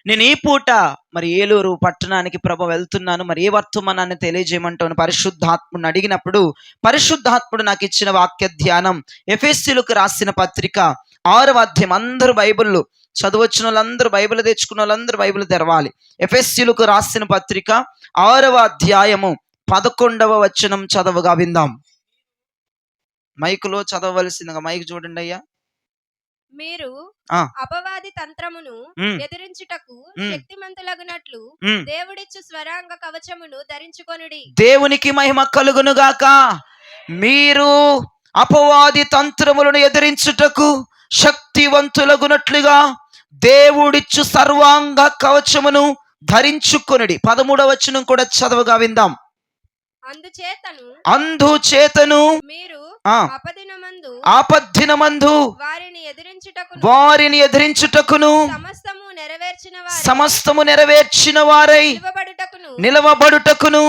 నేను ఈ పూట మరి ఏలూరు పట్టణానికి ప్రభు వెళ్తున్నాను, మరి ఏ వర్తమానాన్ని తెలియజేయమంటాను పరిశుద్ధాత్ముడిని అడిగినప్పుడు పరిశుద్ధాత్ముడు నాకు ఇచ్చిన వాక్య ధ్యానం ఎఫెసీయులకు రాసిన పత్రిక 6వ అధ్యాయం. అందరూ బైబిల్ చదవచ్చిన వాళ్ళందరూ, బైబిల్ తెచ్చుకున్న వాళ్ళందరూ బైబిల్ తెరవాలి. ఎఫెసీయులకు రాసిన పత్రిక 6వ అధ్యాయము 11వ వచనం చదవగా విందాం. మైకులో చదవవలసిందిగా మైక్ చూడండి అయ్యా. మీరు అపవాది తంత్రమును ఎదిరించుటకు శక్తిమంతులగునట్లు దేవుడిచ్చు స్వరాంగ కవచమును ధరించుకొనుడి. దేవునికి మహిమ కలుగును గాక. మీరు అపవాది తంత్రములను ఎదిరించుటకు శక్తివంతులగునట్లుగా దేవుడిచ్చు సర్వాంగ కవచమును ధరించుకొనుడి. 13వ వచనం కూడా చదవగా విందాం. అందుచేతను మీరు ఆపద్దినమందు వారిని ఎదిరించుటకును సమస్తము నెరవేర్చిన వారై నిలవబడుటకును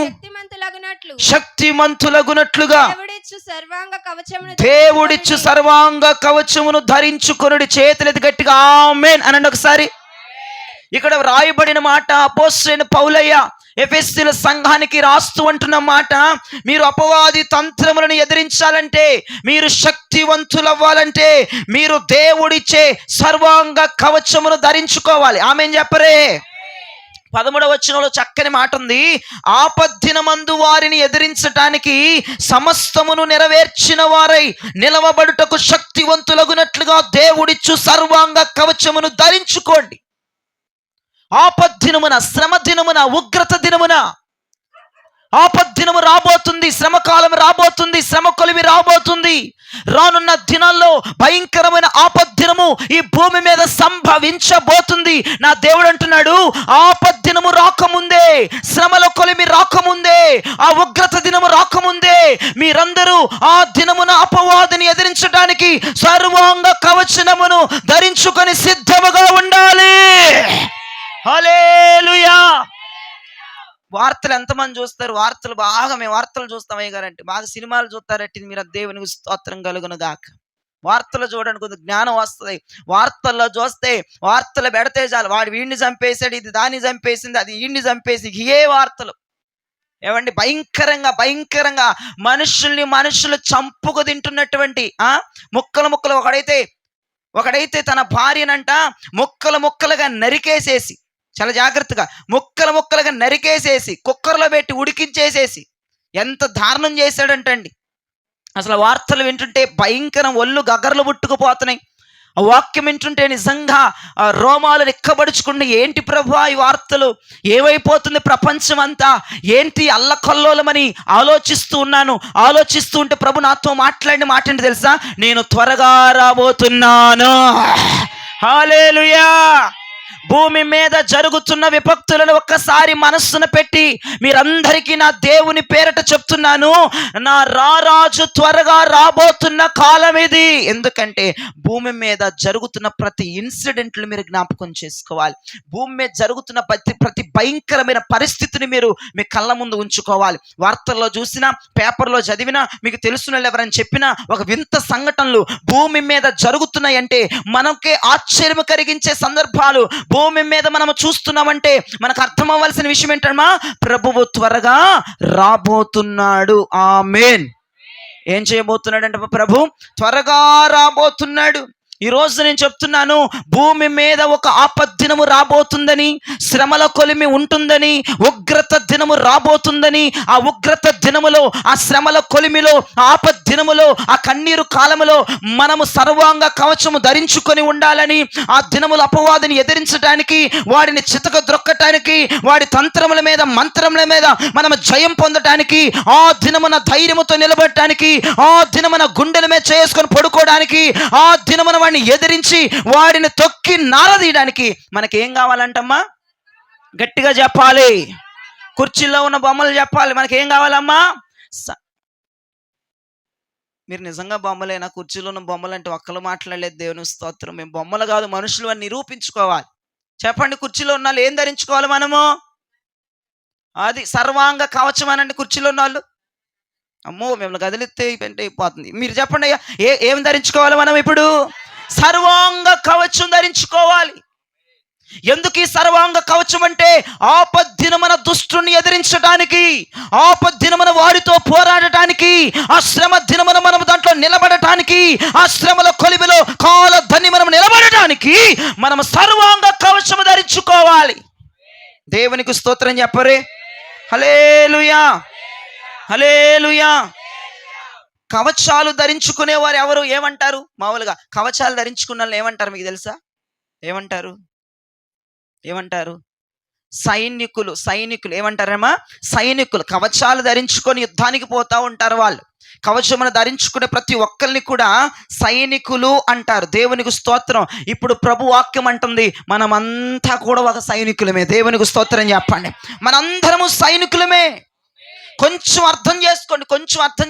శక్తిమంతులగునట్లుగా దేవుడిచ్చు సర్వాంగ కవచమును ధరించుకొనుడి. చేతులెత్తి గట్టిగా ఆమేన్ అనండి ఒకసారి. ఇక్కడ రాయబడిన మాట అపోస్తలుడైన పౌలయ్య ఎఫెసీయుల సంఘానికి రాస్తూ అంటున్న మాట, మీరు అపవాది తంత్రములను ఎదిరించాలంటే, మీరు శక్తివంతులవ్వాలంటే మీరు దేవుడిచ్చే సర్వాంగ కవచమును ధరించుకోవాలి. ఆమేన్ చెప్పరే. 13వ వచనంలో చక్కని మాట ఉంది. ఆపద్దినమందు వారిని ఎదిరించటానికి సమస్తమును నెరవేర్చిన వారై నిలవబడుటకు శక్తివంతులగునట్లుగా దేవుడిచ్చు సర్వాంగ కవచమును ధరించుకోండి. ఆపద్దినమున, శ్రమ దినమున, ఉగ్రత దినమున, ఆపద్దినము రాబోతుంది, శ్రమకాలం రాబోతుంది, శ్రమ కొలిమి రాబోతుంది. రానున్న దినాల్లో భయంకరమైన ఆపద్దినము ఈ భూమి మీద సంభవించబోతుంది. నా దేవుడు అంటున్నాడు, ఆపద్దినము రాకముందే, శ్రమల కొలిమి రాకముందే, ఆ ఉగ్రత దినము రాకముందే మీరందరూ ఆ దినమున అపవాదిని ఎదిరించడానికి సర్వాంగ కవచమును ధరించుకొని సిద్ధముగా ఉండాలి. హల్లెలూయా. వార్తలు ఎంతమంది చూస్తారు? వార్తలు బాగా మేము వార్తలు చూస్తాం అయ్యగారంటే, బాగా సినిమాలు చూస్తారంటే మీరు దేవునికి స్తోత్రం కలుగును గాక. వార్తలు చూడండి, కొద్దిగా జ్ఞానం వస్తుంది. వార్తల్లో చూస్తే వార్తలు పెడితే చాలు, వాడు వీడిని చంపేశాడు, ఇది దాన్ని చంపేసింది, అది వీడిని చంపేసి, ఏ వార్తలు ఏమండి భయంకరంగా మనుషులు చంపుకు తింటున్నటువంటి ముక్కలు ఒకడైతే తన భార్యనంట ముక్కలుగా నరికేసేసి, చాలా జాగ్రత్తగా ముక్కలుగా నరికేసేసి కుక్కర్లో పెట్టి ఉడికించేసేసి ఎంత దారుణం చేశాడంటండి. అసలు వార్తలు వింటుంటే భయంకరం, ఒళ్ళు గగ్గర్లు పుట్టుకుపోతున్నాయి. ఆ వాక్యం వింటుంటే నిజంగా రోమాలు ఎక్కబడుచుకుంటే, ఏంటి ప్రభువా ఈ వార్తలు, ఏమైపోతుంది ప్రపంచం అంతా, ఏంటి అల్లకల్లోలమని ఆలోచిస్తూ ఉంటే ప్రభు నాతో మాట్లాడిన మాట ఏంటి తెలుసా? నేను త్వరగా రాబోతున్నాను. హల్లెలూయా. భూమి మీద జరుగుతున్న విపత్తులను ఒక్కసారి మనస్సున పెట్టి మీరందరికీ నా దేవుని పేరట చెప్తున్నాను, నా రారాజు త్వరగా రాబోతున్న కాలం ఇది. ఎందుకంటే భూమి మీద జరుగుతున్న ప్రతి ఇన్సిడెంట్లు మీరు జ్ఞాపకం చేసుకోవాలి. భూమి మీద జరుగుతున్న ప్రతి భయంకరమైన పరిస్థితిని మీరు మీ కళ్ళ ముందు ఉంచుకోవాలి. వార్తల్లో చూసినా, పేపర్లో చదివినా, మీకు తెలుసున్న వాళ్ళు ఎవరని చెప్పినా ఒక వింత సంఘటనలు భూమి మీద జరుగుతున్నాయంటే మనకే ఆశ్చర్యం కలిగించే సందర్భాలు భూమి మీద మనం చూస్తున్నామంటే మనకు అర్థం అవ్వాల్సిన విషయం ఏంటమ్మా? ప్రభువు త్వరగా రాబోతున్నాడు. ఆమేన్. ఏం చేయబోతున్నాడు అంటే ప్రభు త్వరగా రాబోతున్నాడు. ఈ రోజు నేను చెప్తున్నాను, భూమి మీద ఒక ఆపద్దినము రాబోతుందని, శ్రమల కొలిమి ఉంటుందని, ఉగ్రత దినము రాబోతుందని, ఆ ఉగ్రత దినములో, ఆ శ్రమల కొలిమిలో, ఆపద్దినములో, ఆ కన్నీరు కాలములో మనము సర్వాంగ కవచము ధరించుకొని ఉండాలని, ఆ దినములు అపవాదిని ఎదిరించడానికి, వాడిని చితక ద్రొక్కటానికి, వాడి తంత్రముల మీద, మంత్రముల మీద మనము జయం పొందటానికి, ఆ దినమున ధైర్యముతో నిలబడటానికి, ఆ దినమున గుండెల మీద చేసుకొని పడుకోవడానికి, ఆ దినమున వాడిని ఎదిరించి వాడిని తొక్కి నారదీయడానికి మనకేం కావాలంటమ్మా? గట్టిగా చెప్పాలి. కుర్చీలో ఉన్న బొమ్మలు చెప్పాలి. మనకేం కావాలమ్మా? మీరు నిజంగా బొమ్మలేనా? కుర్చీలో ఉన్న బొమ్మలు అంటే ఒక్కరు మాట్లాడలేదు. దేవుని స్తోత్రం. మేము బొమ్మలు కాదు, మనుషులు అని నిరూపించుకోవాలి. చెప్పండి, కుర్చీలో ఉన్న వాళ్ళు ఏం ధరించుకోవాలి మనము? అది సర్వాంగ కవచం అనండి. కుర్చీలో ఉన్న వాళ్ళు అమ్మో మిమ్మల్ని కదిలిస్తే పెంట అయిపోతుంది. మీరు చెప్పండి అయ్యా, ఏం ధరించుకోవాలి మనం ఇప్పుడు? సర్వాంగ కవచం ధరించుకోవాలి. ఎందుకు ఈ సర్వాంగ కవచం అంటే ఆపద్దినమున దుష్టుని ఎదిరించడానికి, ఆపద్దినమున వారితో పోరాడటానికి, ఆ శ్రమ దినమున మనం దాంట్లో నిలబడటానికి, ఆ శ్రమల కొలిమిలో కాలధని మనం నిలబడటానికి మనం సర్వాంగ కవచము ధరించుకోవాలి. దేవునికి స్తోత్రం చెప్పరే. హల్లెలూయా, హల్లెలూయా. కవచాలు ధరించుకునే వారు ఎవరు ఏమంటారు? మామూలుగా కవచాలు ధరించుకున్న వాళ్ళు ఏమంటారు మీకు తెలుసా? ఏమంటారు? సైనికులు. ఏమంటారమ్మా? సైనికులు. కవచాలు ధరించుకొని యుద్ధానికి పోతా ఉంటారు. వాళ్ళు కవచమును ధరించుకునే ప్రతి ఒక్కరిని కూడా సైనికులు అంటారు. దేవునికి స్తోత్రం. ఇప్పుడు ప్రభు వాక్యం అంటుంది మనమంతా కూడా ఒక సైనికులమే. దేవునికి స్తోత్రం చెప్పండి. మనందరము సైనికులమే. కొంచెం అర్థం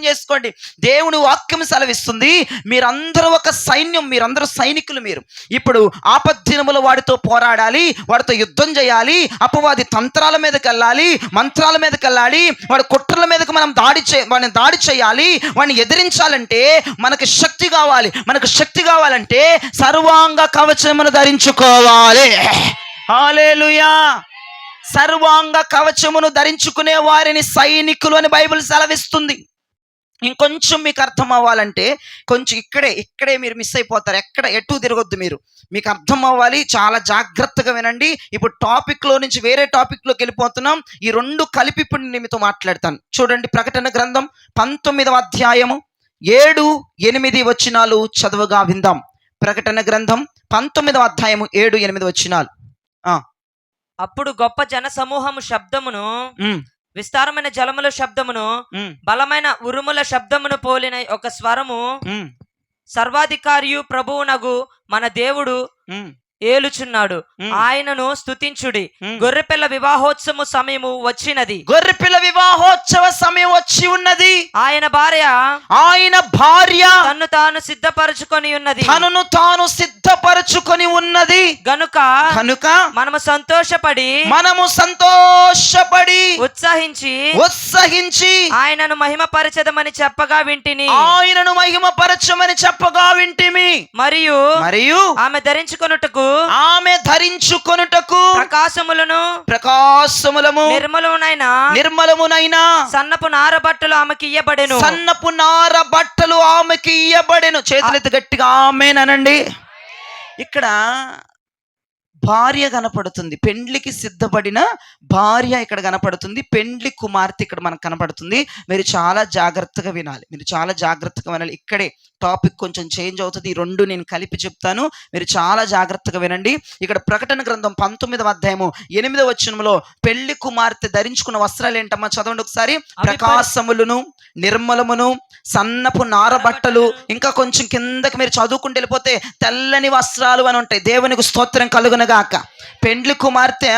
చేసుకోండి. దేవుని వాక్యం సెలవిస్తుంది మీరందరూ ఒక సైన్యం, మీరందరూ సైనికులు. మీరు ఇప్పుడు ఆపద్దినములు వాడితో పోరాడాలి, వాడితో యుద్ధం చేయాలి, అపవాది తంత్రాల మీదకి వెళ్ళాలి, మంత్రాల మీదకి వెళ్ళాలి, వాడి కుట్రల మీదకి మనం వాడిని దాడి చేయాలి. వాడిని ఎదిరించాలంటే మనకి శక్తి కావాలి. మనకు శక్తి కావాలంటే సర్వాంగ కవచమును ధరించుకోవాలి. హల్లెలూయా. సర్వాంగ కవచమును ధరించుకునే వారిని సైనికులు అని బైబిల్ సెలవిస్తుంది. ఇంకొంచెం మీకు అర్థం అవ్వాలంటే కొంచెం ఇక్కడే మీరు మిస్ అయిపోతారు. ఎటు తిరగొద్దు మీరు. మీకు అర్థం అవ్వాలి, చాలా జాగ్రత్తగా వినండి. ఇప్పుడు టాపిక్లో నుంచి వేరే టాపిక్లోకి వెళ్ళిపోతున్నాం. ఈ రెండు కలిపి ఇప్పుడు నేను మీతో మాట్లాడతాను. చూడండి, ప్రకటన గ్రంథం 19వ అధ్యాయము 7-8 వచనాలు చదువుగా విందాం. ప్రకటన గ్రంథం 19వ అధ్యాయము 7-8 వచనాలు. అప్పుడు గొప్ప జన సమూహము శబ్దమును, విస్తారమైన జలముల శబ్దమును, బలమైన ఉరుముల శబ్దమును పోలిన ఒక స్వరము సర్వాధికారియు ప్రభువునగు మన దేవుడు ఏలుచున్నాడు, ఆయనను స్తుతించుడి. గొర్రెపిల్ల వివాహోత్సవ సమయము వచ్చినది. గొర్రెపిల్ల వివాహోత్సవ సమయం వచ్చి ఉన్నది. ఆయన భార్య తన్ను తాను సిద్ధపరచుకొని ఉన్నది. గనుక మనము సంతోషపడి ఉత్సహించి ఆయనను మహిమపరచదమని చెప్పగా వింటిమి. మరియు ఆమె ధరించుకొనుటకు ప్రకాశములను నిర్మలమునైన సన్నపు నార బట్టలు ఆమెకి ఇయ్యబడెను. చేతులెత్తి గట్టిగా ఆమేన్ అనండి. ఇక్కడ భార్య కనపడుతుంది, పెండ్లికి సిద్ధపడిన భార్య ఇక్కడ కనపడుతుంది, పెండ్లి కుమార్తె ఇక్కడ మనకు కనపడుతుంది. మీరు చాలా జాగ్రత్తగా వినాలి. ఇక్కడే టాపిక్ కొంచెం చేంజ్ అవుతుంది. ఈ రెండు నేను కలిపి చెప్తాను, మీరు చాలా జాగ్రత్తగా వినండి. ఇక్కడ ప్రకటన గ్రంథం 19వ అధ్యాయము 8వ వచనంలో పెళ్లి కుమార్తె ధరించుకున్న వస్త్రాలు ఏంటమ్మా? చదవండి ఒకసారి. ప్రకాశములను, నిర్మలమును, సన్నపు నార బట్టలు, ఇంకా కొంచెం కిందకి మీరు చదువుకుంటూ వెళ్ళిపోతే తెల్లని వస్త్రాలు అని ఉంటాయి. దేవునికి స్తోత్రం కలుగునగాక. పెండ్లి కుమార్తె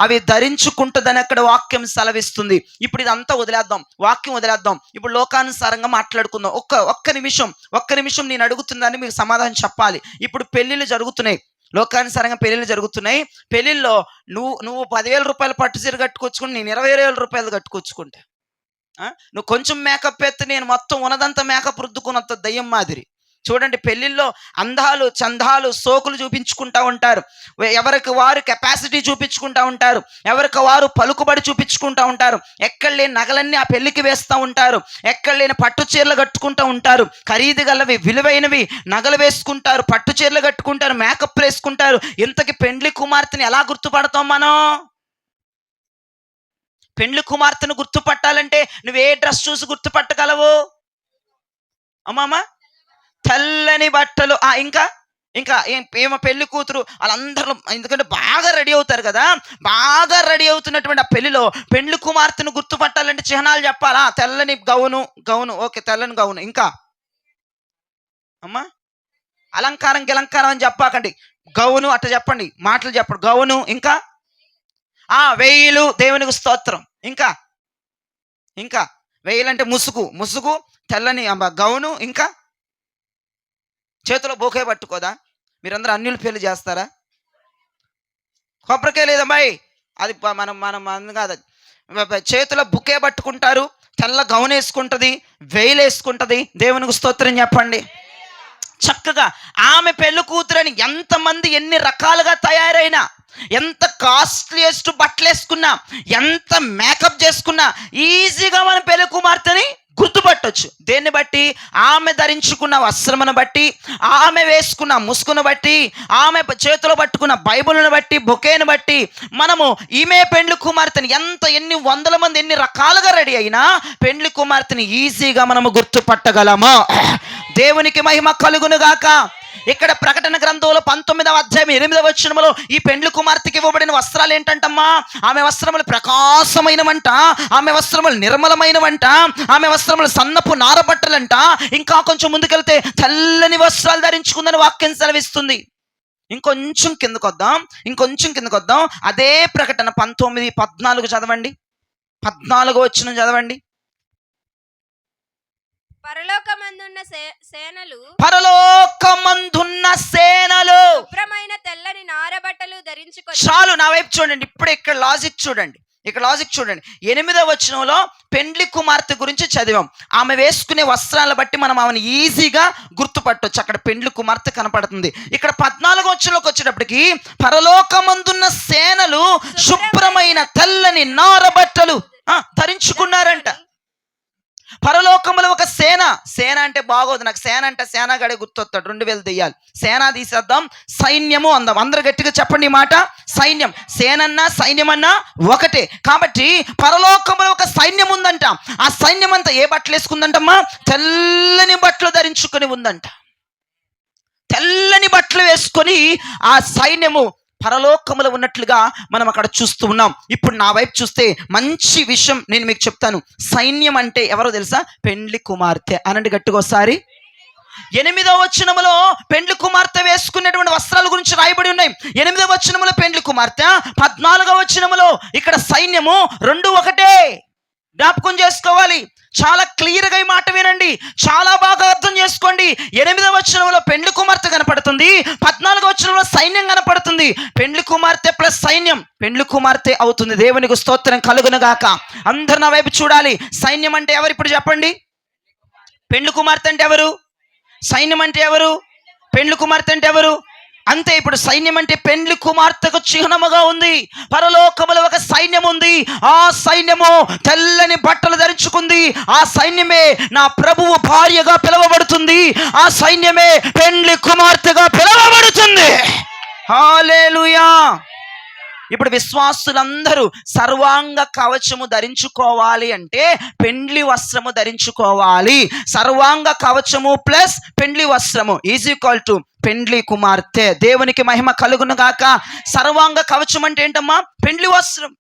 అవి ధరించుకుంటుందని అక్కడ వాక్యం సెలవిస్తుంది. ఇప్పుడు ఇదంతా వదిలేద్దాం, వాక్యం వదిలేద్దాం. ఇప్పుడు లోకానుసారంగా మాట్లాడుకుందాం. ఒక్క నిమిషం నేను అడుగుతుందని మీకు సమాధానం చెప్పాలి. ఇప్పుడు పెళ్లిళ్ళు జరుగుతున్నాయి, లోకానుసారంగా పెళ్లిళ్ళు జరుగుతున్నాయి. పెళ్లిల్లో నువ్వు 10,000 రూపాయలు పట్టు చీర కట్టుకొచ్చుకుంటే నేను 20,000 రూపాయలు కట్టుకొచ్చుకుంటా. నువ్వు కొంచెం మేకప్ ఎత్తే నేను మొత్తం ఉన్నదంతా మేకప్ రుద్దుకున్నంత దయ్యం మాదిరి. చూడండి, పెళ్లిల్లో అందాలు చందాలు సోకులు చూపించుకుంటా ఉంటారు. ఎవరికి వారు కెపాసిటీ చూపించుకుంటా ఉంటారు, ఎవరికి వారు పలుకుబడి చూపించుకుంటా ఉంటారు. ఎక్కడ లేని నగలన్నీ ఆ పెళ్లికి వేస్తూ ఉంటారు, ఎక్కడ లేని పట్టు చీరలు కట్టుకుంటూ ఉంటారు, ఖరీదు గలవి విలువైనవి నగలు వేసుకుంటారు, పట్టు చీరలు కట్టుకుంటారు, మేకప్ వేసుకుంటారు. ఇంతకి పెండ్లి కుమార్తెని ఎలా గుర్తుపడతాం మనం? పెండ్లి కుమార్తెను గుర్తుపట్టాలంటే నువ్వే డ్రెస్ చూసి గుర్తుపట్టగలవు అమ్మామా? తెల్లని బట్టలు. ఇంకా ఏమో పెళ్లి కూతురు వాళ్ళందరూ, ఎందుకంటే బాగా రెడీ అవుతారు కదా, బాగా రెడీ అవుతున్నటువంటి ఆ పెళ్లిలో పెండ్లి కుమార్తెను గుర్తుపట్టాలంటే చిహ్నాలు చెప్పాలా? తెల్లని గౌను, ఓకే, తెల్లని గౌను. ఇంకా అమ్మా అలంకారం అని చెప్పాకండి, గౌను అట్ట చెప్పండి, మాటలు చెప్పండి. గౌను, ఇంకా వేయిలు, దేవునికి స్తోత్రం. ఇంకా వేయిలంటే ముసుగు, తెల్లని గౌను. ఇంకా చేతిలో బొకే పట్టుకోదా? మీరందరూ అన్యుల పెళ్లి చేస్తారా? కొబ్బరికాయ లేదమ్మాయి, అది మనం కాదు. చేతిలో బుకే పట్టుకుంటారు, తెల్ల గౌన్ వేసుకుంటుంది, వేయిలు వేసుకుంటుంది. దేవునికి స్తోత్రం చెప్పండి. చక్కగా ఆమె పెళ్లి కూతురని ఎంతమంది ఎన్ని రకాలుగా తయారైనా, ఎంత కాస్ట్లీయెస్ట్ బట్టలు వేసుకున్నా, ఎంత మేకప్ చేసుకున్నా ఈజీగా మనం పెళ్లి కుమార్తెని గుర్తుపట్టొచ్చు. దేన్ని బట్టి? ఆమె ధరించుకున్న వస్త్రమును బట్టి, ఆమె వేసుకున్న ముసుగును బట్టి, ఆమె చేతిలో పట్టుకున్న బైబిల్ను బట్టి, బొకేను బట్టి మనము ఈమె పెండ్లి కుమార్తెని ఎన్ని వందల మంది ఎన్ని రకాలుగా రెడీ అయినా పెండ్లి కుమార్తెని ఈజీగా మనము గుర్తుపట్టగలము. దేవునికి మహిమ కలుగును గాక. ఇక్కడ ప్రకటన గ్రంథంలో 19వ అధ్యాయం 8వ వచనములో ఈ పెండ్లి కుమార్తెకి ఇవ్వబడిన వస్త్రాలు ఏంటంటమ్మా? ఆమె వస్త్రములు ప్రకాశమైనవంట, ఆమె వస్త్రములు నిర్మలమైనవంట, ఆమె వస్త్రములు సన్నపు నారబట్టలంట. ఇంకా కొంచెం ముందుకెళ్తే తెల్లని వస్త్రాలు ధరించుకుందని వాక్యం సెలవిస్తుంది. ఇంకొంచెం కిందకు వద్దాం. అదే ప్రకటన 19:14 చదవండి. 14వ వచనం చదవండి. పరలోకమందున్న సేనలు శుభ్రమైన తెల్లని నారబట్టలు ధరించుకొని. చాలు, నా వైపు చూడండి. ఇప్పుడు ఇక్కడ లాజిక్ చూడండి. 8వ వచనంలో పెండ్లి కుమార్తె గురించి చదివాం. ఆమె వేసుకునే వస్త్రాలను బట్టి మనం ఆమెను ఈజీగా గుర్తుపట్టొచ్చు. అక్కడ పెండ్లి కుమార్తె కనపడుతుంది. ఇక్కడ 14వ వచనంలోకి వచ్చేటప్పటికి పరలోకమందున్న సేనలు శుభ్రమైన తెల్లని నారబట్టలు ధరించుకున్నారంట. పరలోకములో ఒక సేన అంటే బాగోదు నాకు. సేన అంటే సేనగాడే గుర్తొస్తాడు. 2000 దెయ్యాలు. సేన తీసేద్దాం, సైన్యము అందాం. అందరు గట్టిగా చెప్పండి ఈ మాట. సైన్యం. సేనన్నా సైన్యమన్నా ఒకటే. కాబట్టి పరలోకములో ఒక సైన్యం ఉందంట. ఆ సైన్యం అంతా ఏ బట్టలు వేసుకుందంటమ్మా? తెల్లని బట్టలు ధరించుకొని ఉందంట. తెల్లని బట్టలు వేసుకొని ఆ సైన్యము పరలోకములో ఉన్నట్లుగా మనం అక్కడ చూస్తూ ఉన్నాం. ఇప్పుడు నా వైపు చూస్తే మంచి విషయం నేను మీకు చెప్తాను. సైన్యం అంటే ఎవరో తెలుసా? పెండ్లి కుమార్తె. అనండి గట్టిగా ఒకసారి. 8వ వచనములో పెండ్లి కుమార్తె వేసుకునేటువంటి వస్త్రాల గురించి రాయబడి ఉన్నాయి. 8వ వచనములో పెండ్లి కుమార్తె, 14వ వచనములో ఇక్కడ సైన్యము. రెండు ఒకటే. జ్ఞాపకం చేసుకోవాలి. చాలా క్లియర్గా ఈ మాట వినండి, చాలా బాగా అర్థం చేసుకోండి. 8వ వచనంలో పెండ్లి కుమార్తె కనపడుతుంది, 14వ వచనంలో సైన్యం కనపడుతుంది. పెండ్లి కుమార్తె ప్లస్ సైన్యం పెండ్లి కుమార్తె అవుతుంది. దేవునికి స్తోత్రం కలుగును గాక. అందరు నా వైపు చూడాలి. సైన్యం అంటే ఎవరు? ఇప్పుడు చెప్పండి. పెండ్లి కుమార్తె అంటే ఎవరు? సైన్యం అంటే ఎవరు? పెండ్లి కుమార్తె అంటే ఎవరు? అంతే. ఇప్పుడు సైన్యం అంటే పెండ్లి కుమార్తెకు చిహ్నముగా ఉంది. పరలోకములో ఒక సైన్యం ఉంది. ఆ సైన్యము తెల్లని బట్టలు ధరించుకుంది. ఆ సైన్యమే నా ప్రభువు భార్యగా పిలువబడుతుంది. ఆ సైన్యమే పెండ్లి కుమార్తెగా పిలువబడుతుంది. హల్లెలూయా. ఇప్పుడు విశ్వాసులందరూ సర్వాంగ కవచము ధరించుకోవాలి అంటే పెండ్లి వస్త్రము ధరించుకోవాలి. సర్వాంగ కవచము ప్లస్ పెండ్లి వస్త్రము ఈజ్ ఈక్వల్ టు పెండ్లి కుమార్తె. దేవునికి మహిమ కలుగును గాక. సర్వాంగ కవచం అంటే ఏంటమ్మా? పెండ్లి వస్త్రం.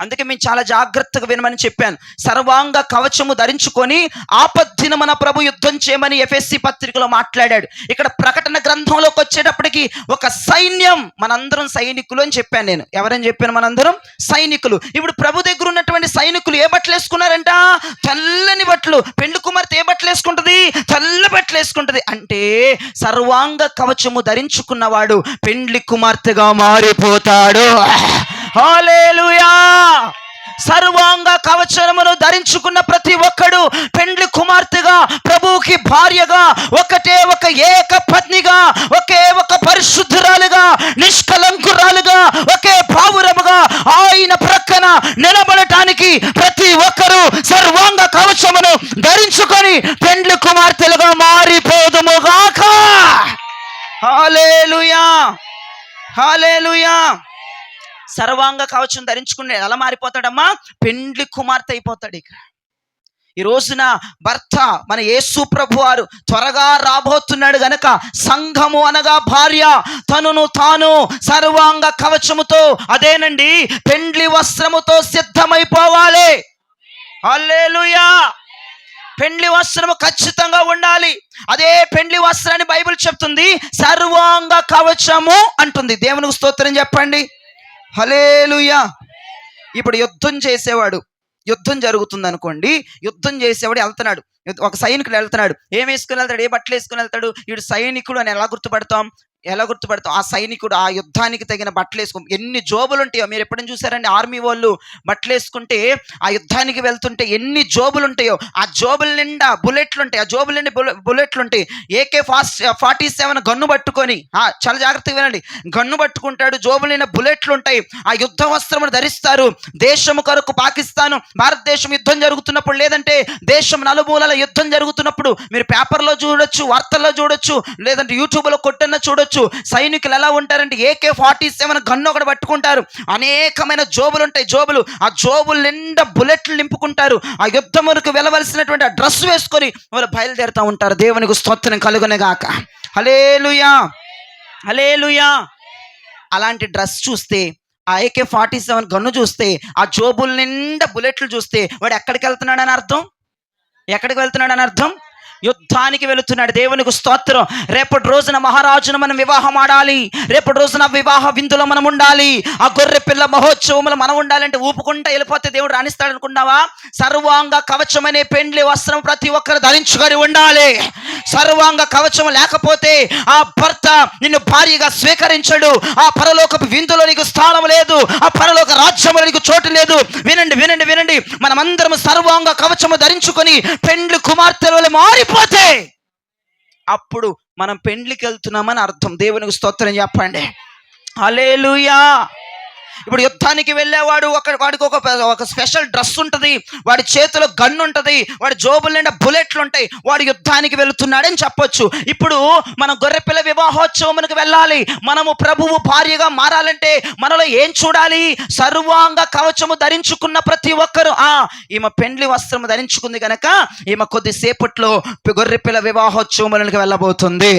అందుకే మేము చాలా జాగ్రత్తగా వినమని చెప్పాను. సర్వాంగ కవచము ధరించుకొని ఆపద్దినమున ప్రభు యుద్ధం చేయమని ఎఫెసీ పత్రికలో మాట్లాడాడు. ఇక్కడ ప్రకటన గ్రంథంలోకి వచ్చేటప్పటికి ఒక సైన్యం. మనందరం సైనికులు అని చెప్పాను నేను. ఎవరని చెప్పాను? మనందరం సైనికులు. ఇప్పుడు ప్రభు దగ్గర ఉన్నటువంటి సైనికులు ఏ బట్టలు వేసుకున్నారంట? తెల్లని బట్టలు. పెండ్లి కుమార్తె ఏ బట్టలు వేసుకుంటుంది? తెల్ల బట్టలు వేసుకుంటుంది. అంటే సర్వాంగ కవచము ధరించుకున్నవాడు పెండ్లి కుమార్తెగా మారిపోతాడు. హల్లెలూయా. సర్వాంగ కవచమును ధరించుకున్న ప్రతి ఒక్కడు పెండ్లి కుమార్తెగా, ప్రభువుకి భార్యగా, ఒక ఏక పత్నిగా, ఒక పరిశుద్ధురాలుగా, నిష్కలంకురాలుగా, ఒకే పావురముగా ఆయన ప్రక్కన నిలబడటానికి ప్రతి ఒక్కరూ సర్వాంగ కవచమును ధరించుకొని పెండ్లి కుమార్తెలుగా మారిపోదుముగాక. హల్లెలూయా. హల్లెలూయా. సర్వాంగ కవచం ధరించుకునే ఎలా మారిపోతాడమ్మా? పెండ్లి కుమార్తె అయిపోతాడు. ఇక ఈ రోజున భర్త మన యేసు ప్రభు వారు త్వరగా రాబోతున్నాడు గనక సంఘము అనగా భార్య తనను తాను సర్వాంగ కవచముతో, అదేనండి పెండ్లి వస్త్రముతో సిద్ధమైపోవాలి. హల్లెలూయా. పెండ్లి వస్త్రము ఖచ్చితంగా ఉండాలి. అదే పెండ్లి వస్త్రాన్ని బైబిల్ చెప్తుంది సర్వాంగ కవచము అంటుంది. దేవునికి స్తోత్రం చెప్పండి. హల్లెలూయా. ఇప్పుడు యుద్ధం జరుగుతుంది అనుకోండి. యుద్ధం చేసేవాడు వెళ్తున్నాడు. ఒక సైనికుడు వెళ్తున్నాడు. ఏం వేసుకుని వెళ్తాడు? ఏ బట్టలు వేసుకుని వెళ్తాడు? వీడు సైనికుడు అని ఎలా గుర్తుపడతాం? ఎలా గుర్తుపడతాం? ఆ సైనికుడు ఆ యుద్ధానికి తగిన బట్టలు వేసుకో, ఎన్ని జోబులు ఉంటాయో మీరు ఎప్పుడైనా చూసారండి? ఆర్మీ వాళ్ళు బట్టలు వేసుకుంటే ఆ యుద్ధానికి వెళ్తుంటే ఎన్ని జోబులు ఉంటాయో, ఆ జోబుల నిండా బుల్లెట్లు ఉంటాయి, ఆ జోబుల నిండా బుల్లెట్లు ఉంటాయి. AK-47 గన్ను పట్టుకొని, చాలా జాగ్రత్తగా వినండి, గన్ను పట్టుకుంటాడు, జోబుల నిండా బుల్లెట్లు ఉంటాయి, ఆ యుద్ధ వస్త్రములు ధరిస్తారు. దేశము కొరకు పాకిస్తాన్ భారతదేశం యుద్ధం జరుగుతున్నప్పుడు, లేదంటే దేశం నలుమూలల యుద్ధం జరుగుతున్నప్పుడు మీరు పేపర్లో చూడొచ్చు, వార్తల్లో చూడొచ్చు, లేదంటే యూట్యూబ్లో కొట్టన్న చూడొచ్చు. సైనికులు ఎలా ఉంటారంటే AK-47 గన్ను ఒకటి పట్టుకుంటారు, అనేకమైన జోబులు ఉంటాయి, జోబులు, ఆ జోబులు నిండా బుల్లెట్లు నింపుకుంటారు, ఆ యుద్ధమునకు వెళ్ళవలసినటువంటి ఆ డ్రెస్ వేసుకొని వాళ్ళు బయలుదేరుతూ ఉంటారు. దేవునికి స్తోత్రం కలుగునగాక. హల్లెలూయా, హల్లెలూయా. అలాంటి డ్రెస్ చూస్తే, ఆ AK-47 గన్ను చూస్తే, ఆ జోబుల నిండా బుల్లెట్లు చూస్తే వాడు ఎక్కడికి వెళ్తున్నాడని అర్థం? ఎక్కడికి వెళ్తున్నాడని అర్థం? యుద్ధానికి వెళుతున్నాడు. దేవునికి స్తోత్రం. రేపటి రోజున మహారాజును మనం వివాహం ఆడాలి, రేపటి రోజున వివాహ విందులో మనం ఉండాలి, ఆ గొర్రె పిల్ల మహోత్సవములు మనం ఉండాలంటే ఊపుకుంటా వెళ్ళిపోతే దేవుడు రాణిస్తాడు అనుకున్నావా? సర్వాంగ కవచం అనే పెండ్లి వస్త్రం ప్రతి ఒక్కరు ధరించుకొని ఉండాలి. సర్వాంగ కవచం లేకపోతే ఆ భర్త నిన్ను భార్యగా స్వీకరించడు, ఆ పరలోకపు విందులో నీకు స్థానం లేదు, ఆ పరలోక రాజ్యంలో నీకు చోటు లేదు. వినండి వినండి వినండి, మనమందరం సర్వాంగ కవచము ధరించుకొని పెండ్లి కుమార్తెలు మారిపోతే అప్పుడు మనం పెండ్లికి వెళ్తున్నామని అర్థం. దేవునికి స్తోత్రం చెప్పండి. హల్లెలూయా. ఇప్పుడు యుద్ధానికి వెళ్ళేవాడు వాడికి ఒక స్పెషల్ డ్రెస్ ఉంటుంది, వాడి చేతిలో గన్ను ఉంటుంది, వాడి జోబుల నిండా బుల్లెట్లు ఉంటాయి, వాడు యుద్ధానికి వెళుతున్నాడని చెప్పొచ్చు. ఇప్పుడు మనం గొర్రెపిల్ల వివాహోత్సవమునికి వెళ్ళాలి, మనము ప్రభువు భార్యగా మారాలంటే మనలో ఏం చూడాలి? సర్వాంగ కవచము ధరించుకున్న ప్రతి ఒక్కరు, ఈమె పెండ్లి వస్త్రము ధరించుకుంది కనుక ఈమె కొద్దిసేపట్లో గొర్రెపిల్ల వివాహోత్సవములకు వెళ్ళబోతుంది.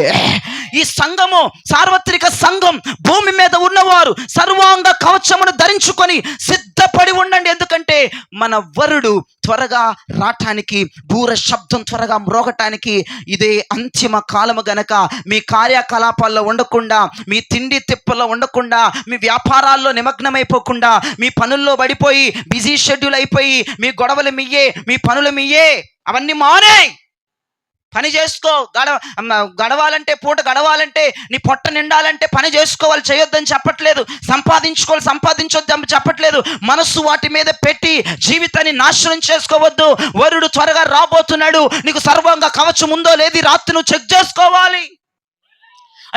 ఈ సంఘము సార్వత్రిక సంఘం, భూమి మీద ఉన్నవారు సర్వాంగ కవచమును ధరించుకొని సిద్ధపడి ఉండండి. ఎందుకంటే మన వరుడు త్వరగా రావటానికి, బూర శబ్దం త్వరగా మ్రోగటానికి ఇదే అంతిమ కాలము గనక మీ కార్యకలాపాల్లో ఉండకుండా, మీ తిండి తిప్పల్లో ఉండకుండా, మీ వ్యాపారాల్లో నిమగ్నమైపోకుండా, మీ పనుల్లో పడిపోయి బిజీ షెడ్యూల్ అయిపోయి మీ గొడవలు మీయే, మీ పనులు మీయే, అవన్నీ మానే పని చేసుకో. గడవాలంటే, పూట గడవాలంటే, నీ పొట్ట నిండాలంటే పని చేసుకోవాలి, చేయొద్దని చెప్పట్లేదు. సంపాదించొద్దని చెప్పట్లేదు. మనస్సు వాటి మీద పెట్టి జీవితాన్ని నాశనం చేసుకోవద్దు. వరుడు త్వరగా రాబోతున్నాడు, నీకు సర్వంగా కవచం ఉందో లేది రాత్రి నువ్వు చెక్ చేసుకోవాలి.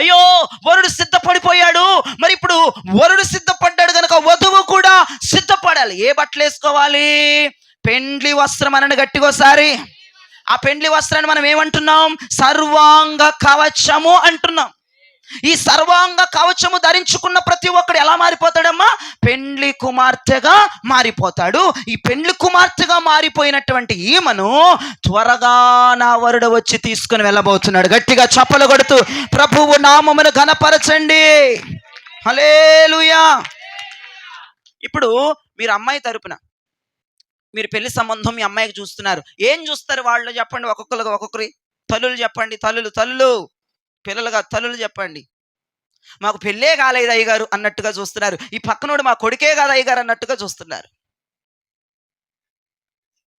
అయ్యో వరుడు సిద్ధపడిపోయాడు, మరి ఇప్పుడు వరుడు సిద్ధపడ్డాడు కనుక వధువు కూడా సిద్ధపడాలి. ఏ బట్టలు వేసుకోవాలి? పెండ్లి వస్త్రం అనని గట్టిగోసారి. ఆ పెండ్లి వస్త్రాన్ని మనం ఏమంటున్నాం? సర్వాంగ కవచము అంటున్నాం. ఈ సర్వాంగ కవచము ధరించుకున్న ప్రతి ఒక్కడు ఎలా మారిపోతాడమ్మా? పెండ్లి కుమార్తెగా మారిపోతాడు. ఈ పెండ్లి కుమార్తెగా మారిపోయినటువంటి ఈమెను త్వరగా నా వరుడు వచ్చి తీసుకుని వెళ్ళబోతున్నాడు. గట్టిగా చప్పలు కొడుతూ ప్రభువు నామమును ఘనపరచండి. హల్లెలూయా. ఇప్పుడు మీరు అమ్మాయి తరపున మీరు పెళ్లి సంబంధం మీ అమ్మాయికి చూస్తున్నారు, ఏం చూస్తారు వాళ్ళు? చెప్పండి, ఒక్కొక్కరి తల్లులు చెప్పండి. తల్లులు పిల్లలుగా తల్లులు చెప్పండి. మాకు పెళ్ళే కాలేదు అయ్యగారు అన్నట్టుగా చూస్తున్నారు. ఈ పక్కనోడు మా కొడుకే కాదు అయ్యగారు అన్నట్టుగా చూస్తున్నారు.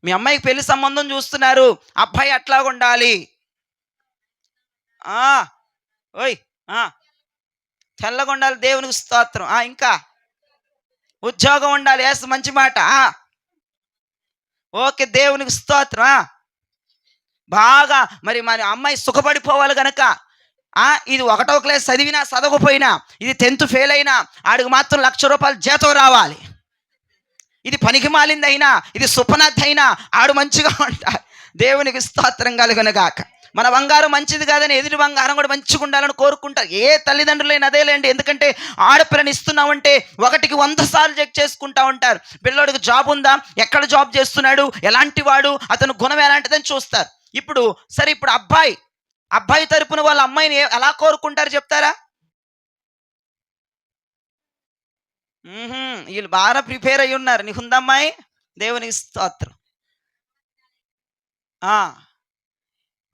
మీ అమ్మాయికి పెళ్లి సంబంధం చూస్తున్నారు, అబ్బాయి అట్లా ఉండాలి, ఓయ్ తెల్లగా ఉండాలి, దేవునికి స్తోత్రం, ఇంకా ఉద్యోగం ఉండాలి, మంచి మాట, ఓకే దేవునికి స్తోత్రం. బాగా మరి అమ్మాయి సుఖపడిపోవాలి కనుక ఇది 1వ క్లాస్ చదివినా చదవకపోయినా, ఇది 10th ఫెయిల్ అయినా ఆడికి మాత్రం ₹1,00,000 జీతం రావాలి. ఇది పనికి మాలింది అయినా, ఇది సుపనాథ్ అయినా ఆడు మంచిగా ఉంటాడు. దేవునికి స్తోత్రం కలుగునుగాక. మన బంగారం మంచిది కాదని ఎదుటి బంగారం కూడా మంచిగా ఉండాలని కోరుకుంటారు. ఏ తల్లిదండ్రులైనా అదేలేండి. ఎందుకంటే ఆడపిల్లని ఇస్తున్నామంటే 1కి 100 సార్లు చెక్ చేసుకుంటా ఉంటారు. పిల్లోడికి జాబ్ ఉందా, ఎక్కడ జాబ్ చేస్తున్నాడు, ఎలాంటి వాడు, అతను గుణం ఎలాంటిదని చూస్తారు. ఇప్పుడు సరే, ఇప్పుడు అబ్బాయి తరపున వాళ్ళ అమ్మాయిని ఎలా కోరుకుంటారు చెప్తారా? వీళ్ళు బాగా ప్రిపేర్ అయ్యి ఉన్నారు. నీకు ఉందమ్మాయి, దేవునికి స్తోత్రం.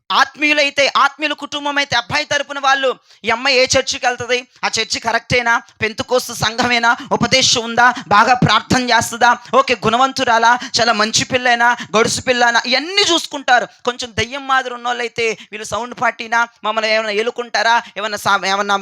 ఆత్మీయుల కుటుంబం అయితే అబ్బాయి తరపున వాళ్ళు, ఈ అమ్మాయి ఏ చర్చికి వెళ్తుంది, ఆ చర్చి కరెక్టేనా, పెంతుకోస్తు సంఘమేనా, ఉపదేశం ఉందా, బాగా ప్రార్థన చేస్తుందా, ఓకే గుణవంతురాలా, చాలా మంచి పిల్లైనా, గడుసు పిల్లనా, ఇవన్నీ చూసుకుంటారు. కొంచెం దయ్యం మాదిరి ఉన్న వాళ్ళైతే వీళ్ళు సౌండ్ పార్టీనా, మమ్మల్ని ఏమైనా ఏలుకుంటారా, ఏమన్నా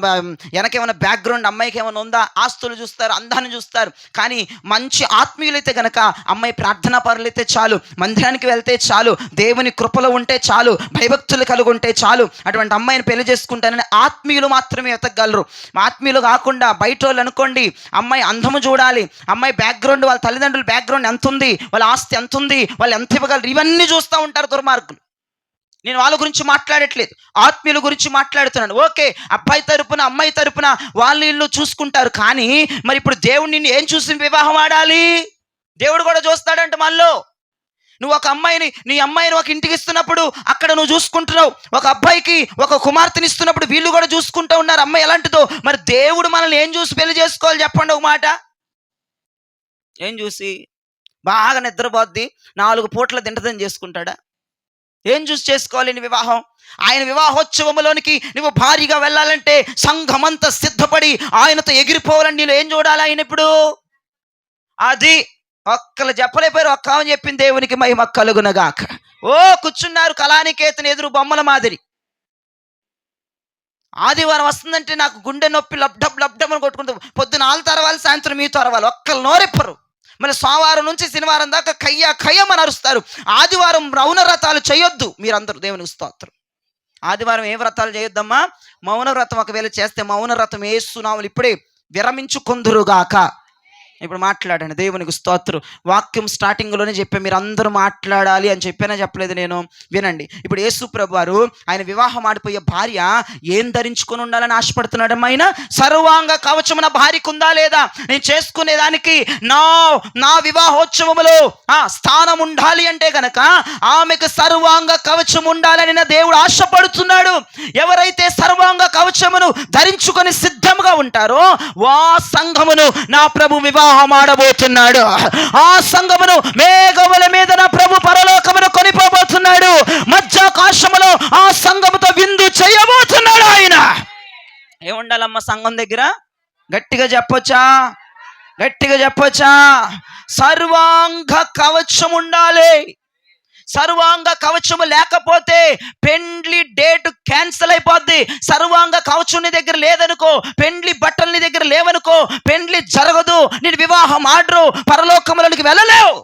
వెనకేమైనా బ్యాక్గ్రౌండ్ అమ్మాయికి ఏమైనా ఉందా, ఆస్తులు చూస్తారు, అందాన్ని చూస్తారు. కానీ మంచి ఆత్మీయులైతే గనక అమ్మాయి ప్రార్థనా పరులైతే చాలు, మందిరానికి వెళ్తే చాలు, దేవుని కృపలో ఉంటే చాలు, భక్తులు కలిగి ఉంటే చాలు, అటువంటి అమ్మాయిని పెళ్లి చేసుకుంటానని ఆత్మీయులు మాత్రమే ఎతకగలరు. ఆత్మీయులు కాకుండా బయట వాళ్ళు అనుకోండి, అమ్మాయి అందము చూడాలి, అమ్మాయి బ్యాక్గ్రౌండ్, వాళ్ళ తల్లిదండ్రుల బ్యాక్గ్రౌండ్ ఎంత ఉంది, వాళ్ళ ఆస్తి ఎంత ఉంది, వాళ్ళు ఎంత ఇవ్వగలరు, ఇవన్నీ చూస్తూ ఉంటారు దుర్మార్గులు. నేను వాళ్ళ గురించి మాట్లాడట్లేదు, ఆత్మీయుల గురించి మాట్లాడుతున్నాను. ఓకే, అబ్బాయి తరపున అమ్మాయి తరపున వాళ్ళు ఇల్లు చూసుకుంటారు. కానీ మరి ఇప్పుడు దేవుడు నిన్ను ఏం చూసి వివాహం ఆడాలి? దేవుడు కూడా చూస్తాడంట మనలో. నువ్వు ఒక అమ్మాయిని, నీ అమ్మాయిని ఒక ఇంటికి ఇస్తున్నప్పుడు అక్కడ నువ్వు చూసుకుంటున్నావు, ఒక అబ్బాయికి ఒక కుమార్తెని ఇస్తున్నప్పుడు వీళ్ళు కూడా చూసుకుంటూ ఉన్నారు అమ్మాయి ఎలాంటిదో. మరి దేవుడు మనల్ని ఏం చూసి పెళ్లి చేసుకోవాలి చెప్పండి ఒక మాట. ఏం చూసి? బాగా నిద్రపోద్ది, 4 పూట్ల తింటదని చేసుకుంటాడా? ఏం చూసి చేసుకోవాలి నీ వివాహం? ఆయన వివాహోత్సవంలోనికి నువ్వు భారీగా వెళ్ళాలంటే సంఘమంతా సిద్ధపడి ఆయనతో ఎగిరిపోవాలని నేను ఏం చూడాలి? ఆయన ఇప్పుడు అది ఒక్కలు చెప్పలేపారు, ఒక్క అని చెప్పింది, దేవునికి మహిమ కలుగునగాక. కూర్చున్నారు కళానికేతన ఎదురు బొమ్మల మాదిరి. ఆదివారం వస్తుందంటే నాకు గుండె నొప్పి లబ్డబ్ అని కొట్టుకుంటాం. పొద్దున 4 తరవాలి, సాయంత్రం మీతో అరవాలి, ఒక్కరు నోరెప్పరు. మళ్ళీ సోమవారం నుంచి శనివారం దాకా కయ్యమని అరుస్తారు. ఆదివారం మౌన వ్రతాలు చేయొద్దు మీరందరూ, దేవునికి స్తోత్రం. ఆదివారం ఏ వ్రతాలు చేయొద్దమ్మా? మౌన వ్రతం ఒకవేళ చేస్తే మౌన వ్రతం వేస్తున్నాములు ఇప్పుడే విరమించుకొందురుగాక. ఇప్పుడు మాట్లాడండి, దేవునికి స్తోత్రం. వాక్యం స్టార్టింగ్లోనే చెప్పే మీరు అందరూ మాట్లాడాలి అని చెప్పానా చెప్పలేదు నేను? వినండి. ఇప్పుడు యేసు ప్రభు వారు ఆయన వివాహం ఆడిపోయే భార్య ఏం ధరించుకొని ఉండాలని ఆశపడుతున్నాడు? ఆయన సర్వాంగ కవచం నా భార్యకు ఉందా లేదా? నేను చేసుకునేదానికి నా వివాహోత్సవములో స్థానం ఉండాలి అంటే కనుక ఆమెకు సర్వాంగ కవచం ఉండాలని నా దేవుడు ఆశపడుతున్నాడు. ఎవరైతే సర్వాంగ కవచమును ధరించుకొని సిద్ధంగా ఉంటారో వా సంఘమును నా ప్రభు వివాహం ఆడబోతున్నాడు. ఆ సంఘమును మేఘముల మీద నా ప్రభు పరలోకమును కొనిపోబోతున్నాడు. మధ్యాకాశములో ఆ సంఘముతో విందు చేయబోతున్నాడు ఆయన. ఏముండాలమ్మ సంఘం దగ్గర? గట్టిగా చెప్పొచ్చా? సర్వాంగ కవచం ఉండాలి. సర్వాంగ కవచము లేకపోతే పెండ్లి డేట్ క్యాన్సిల్ అయిపోద్ది. సర్వాంగ కవచం నీ దగ్గర లేదనుకో, పెండ్లి బట్టలు నీ దగ్గర లేవనుకో, పెండ్లి జరగదు, నేను వివాహం ఆర్డరు, పరలోకములోనికి వెళ్ళలేవు.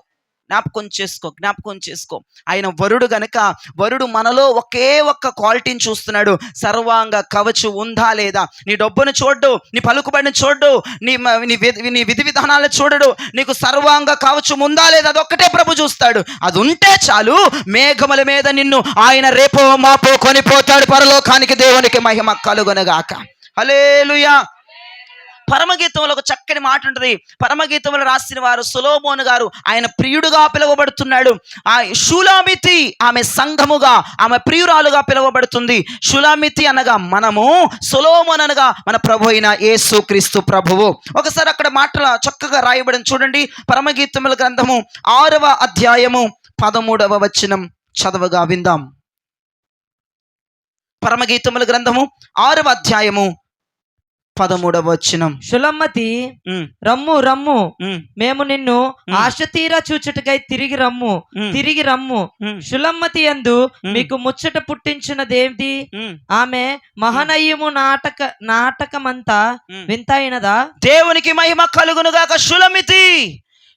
జ్ఞాపకం చేసుకో. ఆయన వరుడు గనుక వరుడు మనలో ఒకే ఒక్క క్వాలిటీని చూస్తున్నాడు. సర్వాంగ కవచం ఉందా లేదా? నీ డబ్బును చూడ్డు, నీ పలుకుబడిని చూడ్డు, నీ విధి విధానాలను చూడడు. నీకు సర్వాంగ కవచం ఉందా లేదా అదొక్కటే ప్రభు చూస్తాడు. అది ఉంటే చాలు, మేఘముల మీద నిన్ను ఆయన రేపో మాపో కొనిపోతాడు పరలోకానికి. దేవునికి మహిమ కలుగునగాక. హల్లెలూయా. పరమగీతంలో ఒక చక్కని మాట ఉంటుంది. పరమగీతంలో రాసిన వారు సొలొమోను గారు, ఆయన ప్రియుడుగా పిలువబడుతున్నాడు. ఆ షూలామితి ఆమె సంఘముగా, ఆమె ప్రియురాలుగా పిలువబడుతుంది. షూలామితి అనగా మనము, సొలొమోను అనగా మన ప్రభు అయిన యేసుక్రీస్తు ప్రభువు. ఒకసారి అక్కడ మాటల చక్కగా రాయబడిన చూడండి. పరమగీతముల గ్రంథము 6వ అధ్యాయము 13వ వచనం చదవగా విందాం. పరమగీతముల గ్రంథము 6వ అధ్యాయము 13వ వచనం. షులమ్మతి, రమ్ము మేము నిన్ను ఆశ తీరా చూచుటకై తిరిగి రమ్ము. షులమ్మతి యందు మీకు ముచ్చట పుట్టించినదేంటి? ఆమె మహనయ్యము నాటకమంతా వింతైనదా? దేవునికి మహిమ కలుగునుగాక.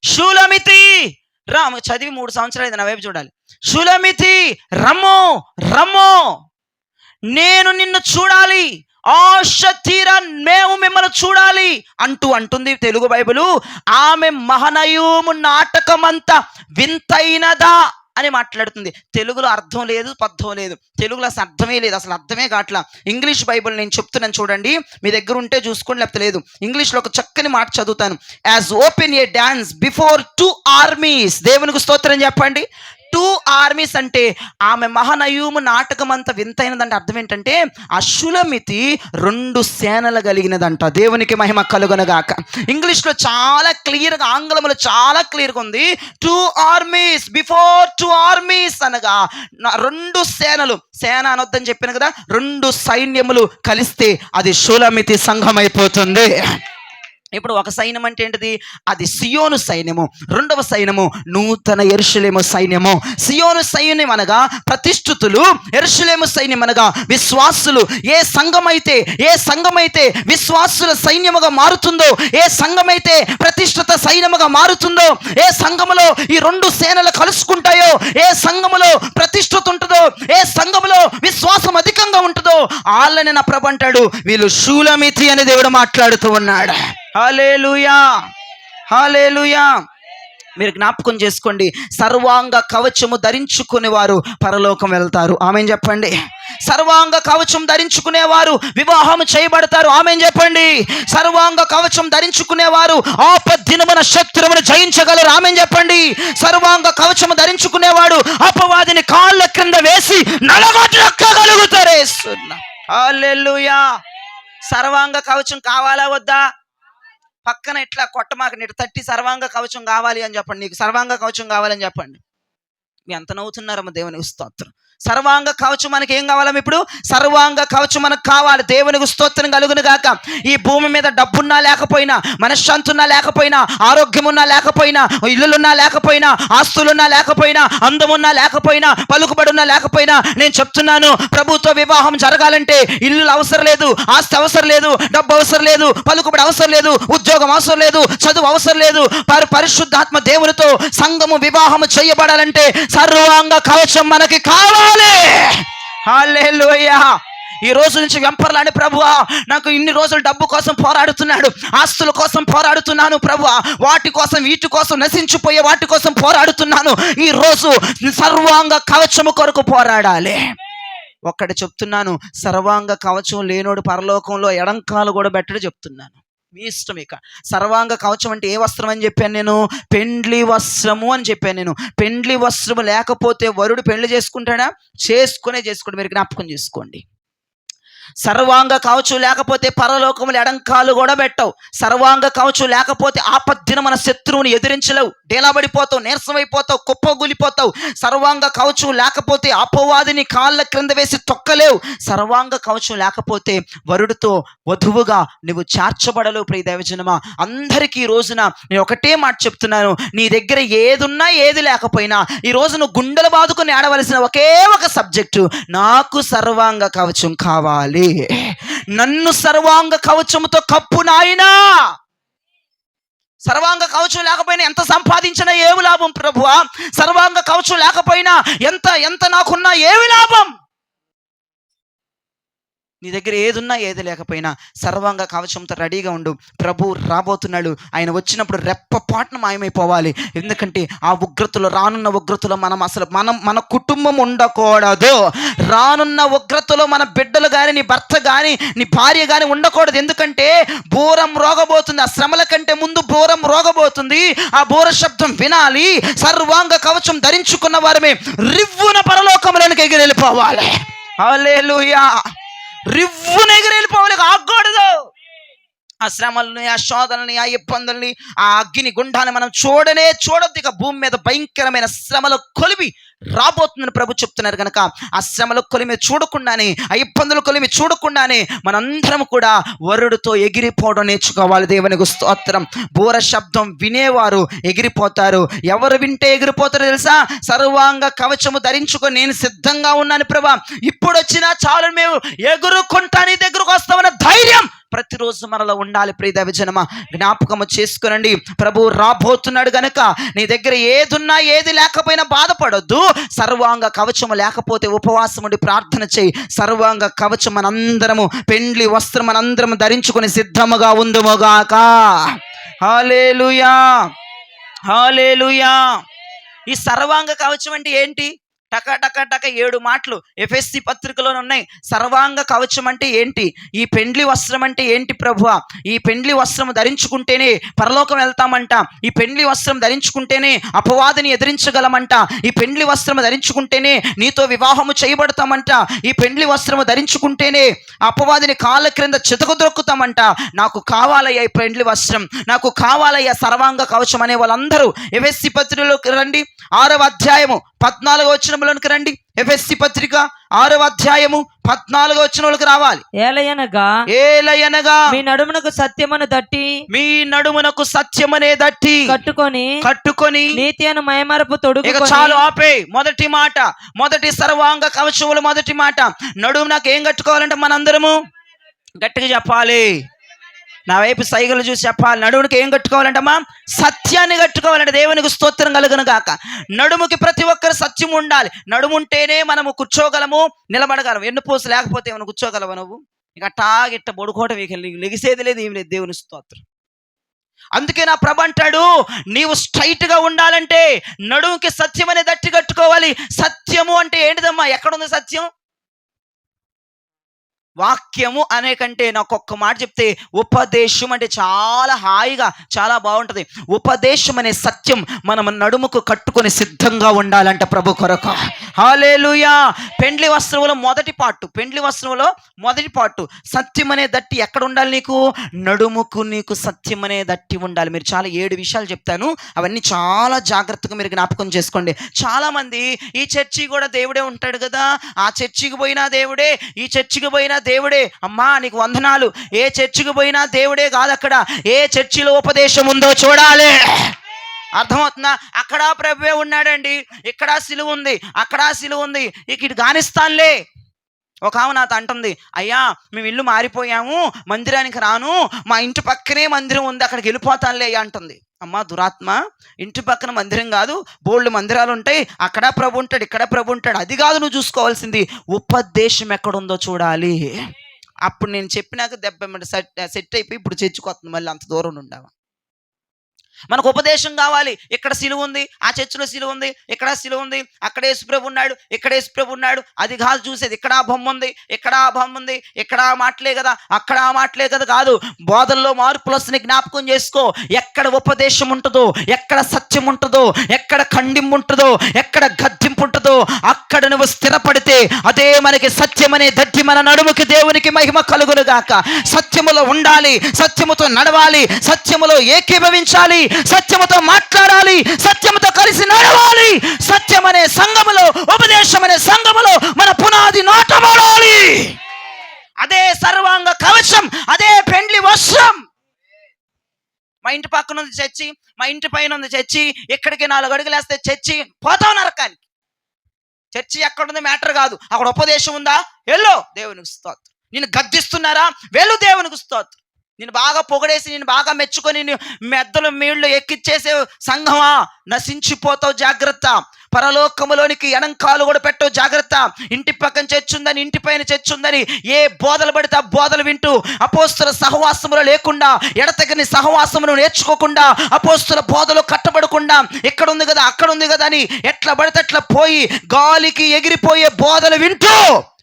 షూలమితి రాము చదివి 3 సంవత్సరాలు నా వైపు చూడాలి. షూలమితి రమ్ము, నేను నిన్ను చూడాలి, ఆశ తీరా మేము మిమ్మల్ని చూడాలి అంటుంది తెలుగు బైబిలు. ఆమె మహనయూము నాటకమంతా వింతైనదా అని మాట్లాడుతుంది. తెలుగులో అర్థం లేదు, పద్ధం లేదు. తెలుగులో అసలు అర్థమే లేదు, అసలు అర్థమే కావట్లా. ఇంగ్లీష్ బైబిల్ నేను చెప్తున్నాను చూడండి, మీ దగ్గర ఉంటే చూసుకోండి, లేకపోతే లేదు. ఇంగ్లీష్లో ఒక చక్కని మాట చదువుతాను. యాజ్ ఓపెన్ ఏ డాన్స్ బిఫోర్ 2 ఆర్మీస్. దేవునికి స్తోత్రం చెప్పండి. 2 ఆర్మీస్ అంటే ఆమె మహనయూము నాటకం అంత వింతైనదంటే అర్థం ఏంటంటే ఆ షులమితి 2 సేనలు కలిగినదంట. దేవునికి మహిమ కలుగునగాక. ఇంగ్లీష్లో చాలా క్లియర్గా, ఆంగ్లంలో చాలా క్లియర్గా ఉంది. 2 ఆర్మీస్, బిఫోర్ 2 ఆర్మీస్ అనగా 2 సేనలు, సేన అనొద్దని చెప్పాను కదా, 2 సైన్యములు కలిస్తే అది షులమితి సంఘం అయిపోతుంది. ఇప్పుడు ఒక సైన్యం అంటే ఏంటిది? అది సియోను సైన్యము. 2వ సైన్యము నూతన యెరూషలేము సైన్యము. సియోను సైన్యం అనగా ప్రతిష్ఠితులు, యెరూషలేము సైన్యం అనగా విశ్వాసులు. ఏ సంఘమైతే విశ్వాసుల సైన్యముగా మారుతుందో, ఏ సంఘమైతే ప్రతిష్ఠిత సైన్యముగా మారుతుందో, ఏ సంఘములో ఈ 2 సేనలు కలుసుకుంటాయో, ఏ సంఘములో ప్రతిష్ఠిత ఉంటుందో, ఏ సంఘములో విశ్వాసం అధికంగా ఉంటుందో, వాళ్ళని నా ప్రభు అంటాడు వీళ్ళు షూలమితి అని దేవుడు మాట్లాడుతూ ఉన్నాడు. హల్లెలూయా, హల్లెలూయా. మీరు జ్ఞాపకం చేసుకోండి, సర్వాంగ కవచము ధరించుకునేవారు పరలోకం వెళ్తారు. ఆమేన్ చెప్పండి. సర్వాంగ కవచం ధరించుకునేవారు వివాహం చేయబడతారు. ఆమేన్ చెప్పండి. సర్వాంగ కవచం ధరించుకునేవారు ఆపద్దినమున శత్రువును జయించగలరు. ఆమేన్ చెప్పండి. సర్వాంగ కవచము ధరించుకునేవాడు అపవాదిని కాళ్ళ క్రింద వేసి నలగొట్టగలుగుతారు. హల్లెలూయా. సర్వాంగ కవచం కావాలా వద్దా? పక్కన ఇట్లా కొట్టమాక ఇట్లా తట్టి సర్వాంగ కవచం కావాలి అని చెప్పండి. నీకు సర్వాంగ కవచం కావాలని చెప్పండి. మీ అంత నవ్వుతున్నారమ్మ, దేవునికి స్తోత్రం. సర్వాంగ కవచం మనకి ఏం కావాలమ్మ? ఇప్పుడు సర్వాంగ కవచం మనకు కావాలి. దేవునికి స్తోత్రం కలుగును గాక. ఈ భూమి మీద డబ్బున్నా లేకపోయినా, మనశ్శాంతి ఉన్నా లేకపోయినా, ఆరోగ్యం ఉన్నా లేకపోయినా, ఇల్లులున్నా లేకపోయినా, ఆస్తులున్నా లేకపోయినా, అందమున్నా లేకపోయినా, పలుకుబడున్నా లేకపోయినా, నేను చెప్తున్నాను, ప్రభుత్వ వివాహం జరగాలంటే ఇల్లు అవసరం లేదు, ఆస్తి అవసరం లేదు, డబ్బు అవసరం లేదు, పలుకుబడి అవసరం లేదు, ఉద్యోగం అవసరం లేదు, చదువు అవసరం లేదు. పరిశుద్ధాత్మ దేవునితో సంఘము వివాహము చేయబడాలంటే సర్వాంగ కవచం మనకి కావాలి. హల్లెలూయా. ఈ రోజు నుంచి వెంపర్లాడి, ప్రభువా నాకు ఇన్ని రోజులు డబ్బు కోసం పోరాడుతున్నాడు, ఆస్తుల కోసం పోరాడుతున్నాను ప్రభువా, వాటి కోసం వీటి కోసం నశించిపోయే వాటి కోసం పోరాడుతున్నాను. ఈ రోజు సర్వాంగ కవచము కొరకు పోరాడాలి. ఒక్కటి చెప్తున్నాను, సర్వాంగ కవచం లేనోడు పరలోకంలో ఎడంకాలు కూడా బెట్టడు చెప్తున్నాను. మీ ఇష్టం. ఇక సర్వాంగ కవచం అంటే ఏ వస్త్రం అని చెప్పాను నేను? పెండ్లి వస్త్రము అని చెప్పాను నేను. పెండ్లి వస్త్రము లేకపోతే వరుడు పెండ్లి చేసుకుంటాడా? చేసుకుంటే మీరు జ్ఞాపకం చేసుకోండి. సర్వాంగ కవచం లేకపోతే పరలోకములు ఎడంకాలు కూడా పెట్టవు. సర్వాంగ కవచం లేకపోతే ఆపద్దిన మన శత్రువుని ఎదిరించలేవు, డేలాబడిపోతావు, నీరసమైపోతావు, కుప్పగూలిపోతావు. సర్వాంగ కవచం లేకపోతే అపవాదిని కాళ్ళ క్రింద వేసి తొక్కలేవు. సర్వాంగ కవచం లేకపోతే వరుడితో వధువుగా నువ్వు చేర్చబడలేవు. ప్రియ దైవజనమా, అందరికీ ఈ రోజున నేను ఒకటే మాట చెప్తున్నాను, నీ దగ్గర ఏదున్నా ఏది లేకపోయినా ఈ రోజు నువ్వు గుండెలు బాదుకుని ఆడవలసిన ఒకే ఒక సబ్జెక్టు, నాకు సర్వాంగ కవచం కావాలి, నన్ను సర్వాంగ కవచముతో కప్పు నాయనా. సర్వాంగ కవచం లేకపోయినా ఎంత సంపాదించినా ఏమి లాభం ప్రభువా? సర్వాంగ కవచం లేకపోయినా ఎంత నాకున్నా ఏమి లాభం? నీ దగ్గర ఏదున్నా ఏది లేకపోయినా సర్వాంగ కవచంతో రెడీగా ఉండు. ప్రభు రాబోతున్నాడు. ఆయన వచ్చినప్పుడు రెప్పపాటున మాయమైపోవాలి. ఎందుకంటే ఆ ఉగ్రతలో, రానున్న ఉగ్రతలో మన కుటుంబం ఉండకూడదు. రానున్న ఉగ్రతలో మన బిడ్డలు కానీ, నీ భర్త కానీ, నీ భార్య కానీ ఉండకూడదు. ఎందుకంటే బూరం రోగబోతుంది. ఆ శ్రమల కంటే ముందు బూరం రోగబోతుంది. ఆ బూర శబ్దం వినాలి. సర్వాంగ కవచం ధరించుకున్న వారమే రివ్వున పరలోకములోనికి ఎగిరెళ్ళిపోవాలి. హల్లెలూయా. రివ్వున ఎగిరెళ్ళిపోవాలి, ఆగకూడదు. ఆ శ్రమల్ని, ఆ శోధనల్ని, ఆ ఇబ్బందుల్ని, ఆ అగ్ని గుండాన్ని మనం చూడొద్దు. ఇక భూమి మీద భయంకరమైన శ్రమల కొలిమి రాబోతుందని ప్రభు చెప్తున్నారు కనుక ఆ శ్రమల కొలిమి చూడకుండానే, ఆ ఇబ్బందుల కొలిమి చూడకుండానే మనందరం కూడా వరుడితో ఎగిరిపోవడం నేర్చుకోవాలి. దేవునికి స్తోత్రం. బూర శబ్దం వినేవారు ఎగిరిపోతారు. ఎవరు వింటే ఎగిరిపోతారో తెలుసా? సర్వాంగ కవచము ధరించుకొని నేను సిద్ధంగా ఉన్నాను ప్రభా, ఇప్పుడు వచ్చినా చాలు, మేము ఎగురుకుంటా నీ దగ్గరకు వస్తామన్న ధైర్యం ప్రతిరోజు మనలో ఉండాలి. ప్రియ దైవజనమా, జ్ఞాపకము చేసుకునండి. ప్రభు రాబోతున్నాడు గనుక నీ దగ్గర ఏదున్నా ఏది లేకపోయినా బాధపడొద్దు. సర్వాంగ కవచము లేకపోతే ఉపవాసం ఉండి ప్రార్థన చేయి. సర్వాంగ కవచం మనందరము, పెండ్లి వస్త్రం మనందరము ధరించుకొని సిద్ధముగా ఉందుముగాక. హల్లెలూయా, హల్లెలూయా. ఈ సర్వాంగ కవచం అంటే ఏంటి? టక టక టక 7 మాటలు ఎఫెస్సి పత్రికలోనే ఉన్నాయి. సర్వాంగ కవచం అంటే ఏంటి? ఈ పెండ్లి వస్త్రం అంటే ఏంటి ప్రభువా? ఈ పెండ్లి వస్త్రం ధరించుకుంటేనే పరలోకం వెళ్తామంట. ఈ పెండ్లి వస్త్రం ధరించుకుంటేనే అపవాదిని ఎదిరించగలమంట. ఈ పెండ్లి వస్త్రం ధరించుకుంటేనే నీతో వివాహము చేయబడతామంట. ఈ పెండ్లి వస్త్రము ధరించుకుంటేనే అపవాదిని కాళ్ళ క్రింద చితకదొక్కుతామంట. నాకు కావాలయ్యా ఈ పెండ్లి వస్త్రం, నాకు కావాలయ్యా సర్వాంగ కవచం అనే వాళ్ళందరూ ఎఫెస్సి పత్రికలోకి రండి. 6వ అధ్యాయము 14వ వచనంలోనికి రండి. ఎఫెస్సి పత్రిక 6వ అధ్యాయము 14వ వచనంలోకి రావాలి. ఏలయనగా మీ నడుమునకు సత్యమను దట్టి, మీ నడుమునకు సత్యమనే దట్టి కట్టుకొని నీతి అను మైమరపు తొడుగు. ఇక చాలు ఆపే. మొదటి మాట, మొదటి సర్వాంగ కవచములు మొదటి మాట. నడుము నాకు ఏం కట్టుకోవాలంటే మనందరము గట్టిగా చెప్పాలి, నా వైపు సైగలు చూసి చెప్పాలి. నడుమునికి ఏం కట్టుకోవాలంటమ్మా? సత్యాన్ని కట్టుకోవాలంటే. దేవునికి స్తోత్రం కలుగును గాక. నడుముకి ప్రతి ఒక్కరు సత్యం ఉండాలి. నడుము ఉంటేనే మనము కూర్చోగలము, నిలబడగలము. ఎన్నుపోసు లేకపోతే ఏమైనా కూర్చోగలవు నువ్వు? ఇక గిట్ట బొడుకోట లెగిసేది లేదు, ఏం లేదు. దేవుని స్తోత్రం. అందుకే నా ప్రభు అంటాడు, నీవు స్ట్రైట్ గా ఉండాలంటే నడుముకి సత్యం అనే దట్టి కట్టుకోవాలి. సత్యము అంటే ఏంటిదమ్మా? ఎక్కడుంది సత్యం? వాక్యము అనే కంటే నాకు ఒక్క మాట చెప్తే, ఉపదేశం అంటే చాలా హాయిగా, చాలా బాగుంటుంది. ఉపదేశం అనే సత్యం మనం నడుముకు కట్టుకొని సిద్ధంగా ఉండాలంట ప్రభు కొరకు. హల్లెలూయా. పెండ్లి వస్త్రములో మొదటి పాటు సత్యం అనే దట్టి ఎక్కడ ఉండాలి? నీకు నడుముకు నీకు సత్యం అనే దట్టి ఉండాలి. మీరు చాలా 7 విషయాలు చెప్తాను, అవన్నీ చాలా జాగ్రత్తగా మీరు జ్ఞాపకం చేసుకోండి. చాలా మంది ఈ చర్చి కూడా దేవుడే ఉంటాడు కదా, ఆ చర్చికి పోయినా దేవుడే, ఈ చర్చికి పోయినా దేవుడే. అమ్మా నీకు వందనాలు. ఏ చర్చికి పోయినా దేవుడే కాదు, అక్కడ ఏ చర్చిలో ఉపదేశం ఉందో చూడాలి. అర్థమవుతుందా? అక్కడ ప్రభువే ఉన్నాడండి, ఇక్కడ సిలువ ఉంది, అక్కడ సిలువ ఉంది, ఇటు గానిస్తానులే. ఒక ఆమె నాతో అంటుంది, అయ్యా మేము ఇల్లు మారిపోయాము, మందిరానికి రాను, మా ఇంటి పక్కనే మందిరం ఉంది, అక్కడికి వెళ్ళిపోతానులే అయ్యా అంటుంది. అమ్మ దురాత్మ, ఇంటి పక్కన మందిరం కాదు, బోల్డ్ మందిరాలు ఉంటాయి, అక్కడ ప్రభు ఉంటాడు, ఇక్కడ ప్రభు ఉంటాడు. అది కాదు నువ్వు చూసుకోవాల్సింది, ఉపదేశం ఎక్కడుందో చూడాలి. అప్పుడు నేను చెప్పినాక దెబ్బ సెట్ అయిపోయి ఇప్పుడు చర్చికొస్తుంది, మళ్ళీ అంత దూరం ఉండవా? మనకు ఉపదేశం కావాలి. ఇక్కడ సిలువ ఉంది, ఆ చర్చిలో సిలువ ఉంది, ఇక్కడ సిలువ ఉంది, అక్కడ యేసుప్రభు ఉన్నాడు, ఇక్కడ యేసుప్రభు ఉన్నాడు. అది కాదు చూసేది. ఇక్కడ బొమ్మ ఉంది, ఇక్కడ బొమ్మ ఉంది, ఇక్కడ మాటలే కదా, అక్కడ మాటలే కదా కాదు. బోధనలో మార్పులు వస్తుంది, జ్ఞాపకం చేసుకో. ఎక్కడ ఉపదేశం ఉంటుందో, ఎక్కడ సత్యం ఉంటుందో, ఎక్కడ ఖండింపు ఉంటుందో, ఎక్కడ గద్దింపు ఉంటుందో, అక్కడ నువ్వు స్థిరపడితే అదే మనకి సత్యం అనే దట్టి మన నడుముకి. దేవునికి మహిమ కలుగును గాక. సత్యములో ఉండాలి, సత్యముతో నడవాలి, సత్యములో ఏకీభవించాలి, సత్యముతో మాట్లాడాలి, సత్యముతో కలిసి నడవాలి. సత్యం అనే సంఘములో, ఉపదేశం అనే సంఘములో మన పునాది నాటబడాలి. అదే సర్వాంగ కవచం, అదే పెండ్లి వస్త్రం. మా ఇంటి పక్కన ఉంది చర్చి, మా ఇంటి పైన ఉంది చర్చి, ఇక్కడికి 4 అడుగులు వేస్తే చర్చి, పోతావు నరకానికి. చర్చి ఎక్కడుంది మ్యాటర్ కాదు, అక్కడ ఉపదేశం ఉందా, వెళ్ళు, దేవునికి స్తోత్రం. నిన్ను గద్దిస్తున్నారా, వెళ్ళు, దేవునికి స్తోత్రం. నేను బాగా పొగడేసి, నేను బాగా మెచ్చుకొని మెద్దలు మీళ్ళు ఎక్కిచ్చేసే సంఘమా, నశించిపోతావు, జాగ్రత్త. పరలోకములోనికి ఎనంకాలు కూడా పెట్టవు, జాగ్రత్త. ఇంటి పక్కన చర్చ్ ఉందని, ఇంటి పైన చర్చ్ ఉందని ఏ బోధలు పడితే ఆ బోధలు వింటూ, అపోస్తుల సహవాసములు లేకుండా, ఎడతెగని సహవాసమును నేర్చుకోకుండా, అపోస్తుల బోధలు కట్టబడకుండా, ఇక్కడ ఉంది కదా, అక్కడ ఉంది కదా అని ఎట్లా పడితే అట్లా పోయి గాలికి ఎగిరిపోయే బోధలు వింటూ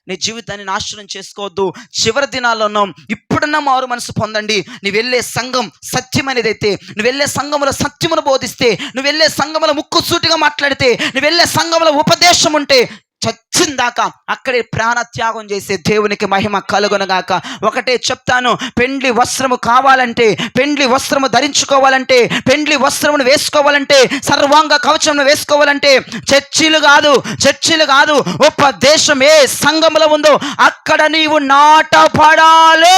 నీ జీవితాన్ని నాశనం చేసుకోవద్దు. చివరి దినాల్లో ఉన్నాం, ఇప్పుడున్న మారు మనసు పొందండి. నువ్వు వెళ్ళే సంఘం సత్యం అనేది అయితే, నువ్వు వెళ్ళే సంఘములో సత్యమును బోధిస్తే, నువ్వు వెళ్ళే సంఘములో ముక్కుసూటిగా మాట్లాడితే, నువ్వు వెళ్ళే సంఘములో ఉపదేశం ఉంటే, చచ్చిందాకా అక్కడే ప్రాణత్యాగం చేసే దేవునికి మహిమ కలుగునగాక. ఒకటే చెప్తాను, పెండ్లి వస్త్రము కావాలంటే, పెండ్లి వస్త్రము ధరించుకోవాలంటే, పెండ్లి వస్త్రమును వేసుకోవాలంటే, సర్వాంగ కవచమును వేసుకోవాలంటే చర్చిలు కాదు, ఉపదేశం ఏ సంఘములో ఉందో అక్కడ నీవు నాటపడాలి.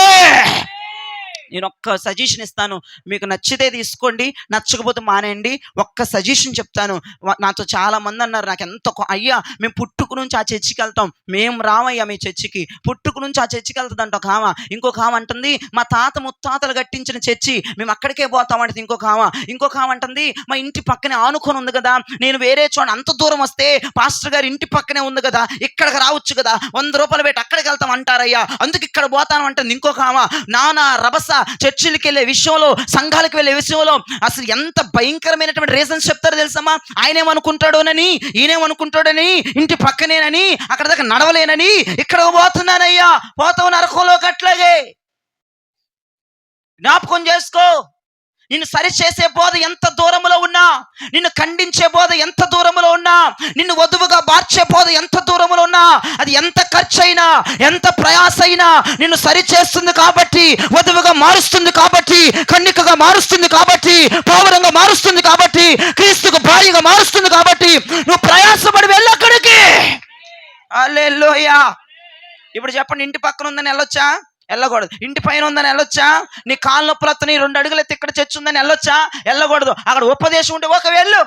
నేను ఒక్క సజెషన్ ఇస్తాను, మీకు నచ్చితే తీసుకోండి, నచ్చకపోతే మానేయండి. ఒక్క సజెషన్ చెప్తాను. నాతో చాలా మంది అన్నారు, నాకు ఎంత అయ్యా మేము పుట్టుకు నుంచి ఆ చర్చికి వెళ్తాం, మేము రామయ్యా మీ చర్చికి, పుట్టుకు నుంచి ఆ చర్చికి వెళ్తుందంట ఒక ఆమె. ఇంకొక ఆమె అంటుంది, మా తాత ముత్తాతలు కట్టించిన చర్చి, మేము అక్కడికే పోతామంటే ఇంకొక ఆమె అంటుంది, మా ఇంటి పక్కనే ఆనుకొని ఉంది కదా, నేను వేరే చోట అంత దూరం వస్తే పాస్టర్ గారు ఇంటి పక్కనే ఉంది కదా, ఇక్కడికి రావచ్చు కదా, 100 రూపాయలు పెట్టి అక్కడికి వెళ్తాం అంటారయ్యా, అందుకు ఇక్కడ పోతాను అంటుంది ఇంకొక ఆమె. నానా రభస చర్చిలకి వెళ్ళే విషయంలో, సంఘాలకు వెళ్ళే విషయంలో అసలు ఎంత భయంకరమైనటువంటి రీజన్స్ చెప్తారో తెలుసమ్మా. ఆయనేమనుకుంటాడోనని, ఈయనేమనుకుంటాడని, ఇంటి పక్కనేనని, అక్కడ దాకా నడవలేనని, ఇక్కడ పోతున్నానయ్యా, పోతావు నరకంలోకి. అట్లాగే జ్ఞాపకం చేసుకో. నిన్ను సరిచేసే బోధ ఎంత దూరంలో ఉన్నా, నిన్ను ఖండించే బోధ ఎంత దూరంలో ఉన్నా, నిన్ను వధువుగా మార్చే బోధ ఎంత దూరంలో ఉన్నా, అది ఎంత ఖర్చు అయినా, ఎంత ప్రయాస అయినా నిన్ను సరిచేస్తుంది కాబట్టి, వధువుగా మారుస్తుంది కాబట్టి, కన్నికగా మారుస్తుంది కాబట్టి, పౌరంగా మారుస్తుంది కాబట్టి, క్రీస్తుకు భార్యగా మారుస్తుంది కాబట్టి నువ్వు ప్రయాసపడి వెళ్ళి అక్కడికి. హల్లెలూయా. ఇప్పుడు చెప్పండి, ఇంటి పక్కన ఉందని వెళ్ళొచ్చా? వెళ్ళకూడదు. ఇంటి పైన ఉందని వెళ్ళొచ్చా? నీ కాళ్ళ నొప్పులు వస్తున్నాయి, 2 అడుగులు ఎత్తి ఇక్కడ చర్చ్ ఉందని వెళ్ళొచ్చా? వెళ్ళకూడదు. అక్కడ ఉపదేశం ఉంటే వెళ్ళు,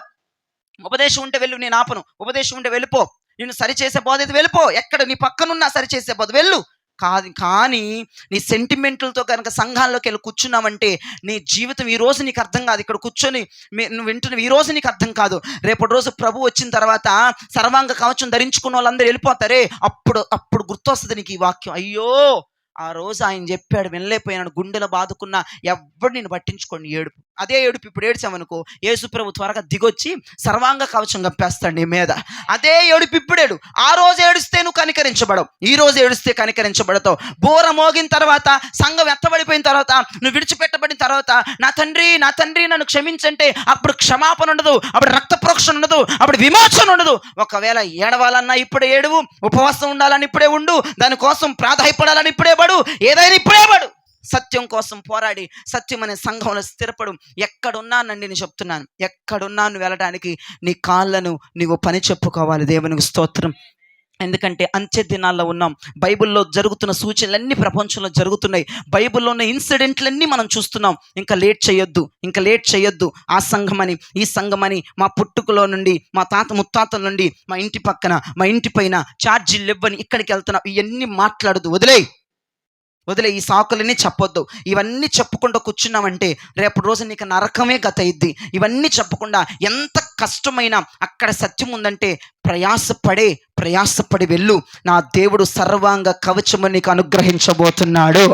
ఉపదేశం ఉంటే వెళ్ళు, నేను ఆపను. ఉపదేశం ఉంటే వెళ్ళిపో. నిన్ను సరిచేసే బోధ అయితే వెళ్ళిపో. ఎక్కడ నీ పక్కనున్నా సరిచేసే బోధ వెళ్ళు. కానీ నీ సెంటిమెంట్లతో కనుక సంఘాల్లోకి వెళ్ళి కూర్చున్నామంటే నీ జీవితం ఈ రోజు నీకు అర్థం కాదు. ఇక్కడ కూర్చొని నువ్వు వింటున్నావు, ఈ రోజు నీకు అర్థం కాదు. రేపటి రోజు ప్రభు వచ్చిన తర్వాత సర్వాంగ కవచం ధరించుకున్న వాళ్ళందరూ వెళ్ళిపోతారే, అప్పుడు గుర్తొస్తుంది నీకు ఈ వాక్యం. అయ్యో, ఆ రోజు ఆయన చెప్పాడు, వినలేకపోయాను, గుండెలో బాదుకున్న ఎవ్వడు నేను పట్టించుకోండి. ఏడుపు, అదే ఏడుపు ఇప్పుడు ఏడ్చామనుకో, యేసు ప్రభు త్వరగా దిగొచ్చి సర్వాంగ కవచం కప్పేస్తాడు నీ మీద. అదే ఏడుపు ఇప్పుడేడు. ఆ రోజు ఏడుస్తే నువ్వు కనికరించబడవు, ఈ రోజు ఏడుస్తే కనికరించబడతావు. బోర మోగిన తర్వాత, సంఘం ఎత్తబడిపోయిన తర్వాత, నువ్వు విడిచిపెట్టబడిన తర్వాత, నా తండ్రి నా తండ్రి నన్ను క్షమించంటే అప్పుడు క్షమాపణ ఉండదు, అప్పుడు రక్త ప్రోక్షణ ఉండదు, అప్పుడు విమోచన ఉండదు. ఒకవేళ ఏడవాలన్నా ఇప్పుడే ఏడువు, ఉపవాసం ఉండాలని ఇప్పుడే ఉండు, దానికోసం ప్రాధాయపడాలని ఇప్పుడే పడు, ఏదైనా ఇప్పుడే పడు. సత్యం కోసం పోరాడి సత్యం అనే సంఘంలో స్థిరపడు. ఎక్కడున్నానండి నేను చెప్తున్నాను, ఎక్కడున్నాను వెళ్ళడానికి నీ కాళ్ళను నీవు పని చెప్పుకోవాలి. దేవునికి స్తోత్రం. ఎందుకంటే అంత్య దినాల్లో ఉన్నాం. బైబిల్లో జరుగుతున్న సూచనలన్నీ ప్రపంచంలో జరుగుతున్నాయి. బైబిల్లో ఉన్న ఇన్సిడెంట్లన్నీ మనం చూస్తున్నాం. ఇంకా లేట్ చేయొద్దు. ఆ సంఘమని, ఈ సంఘమని, మా పుట్టుకలో నుండి, మా తాత ముత్తాతల నుండి, మా ఇంటి పక్కన, మా ఇంటి పైన ఛార్జీలు ఇవ్వని ఇక్కడికి వెళ్తున్నాం. ఇవన్నీ మాట్లాడదు, వదిలే. ఈ సాకులన్నీ చెప్పొద్దు. ఇవన్నీ చెప్పుకుంటూ కూర్చున్నామంటే రేపటి రోజు నీకు నరకమే గత అయింది. ఇవన్నీ చెప్పకుండా ఎంత కష్టమైనా అక్కడ సత్యం ఉందంటే ప్రయాసపడి వెళ్ళు. నా దేవుడు సర్వాంగ కవచము నీకు అనుగ్రహించబోతున్నాడు.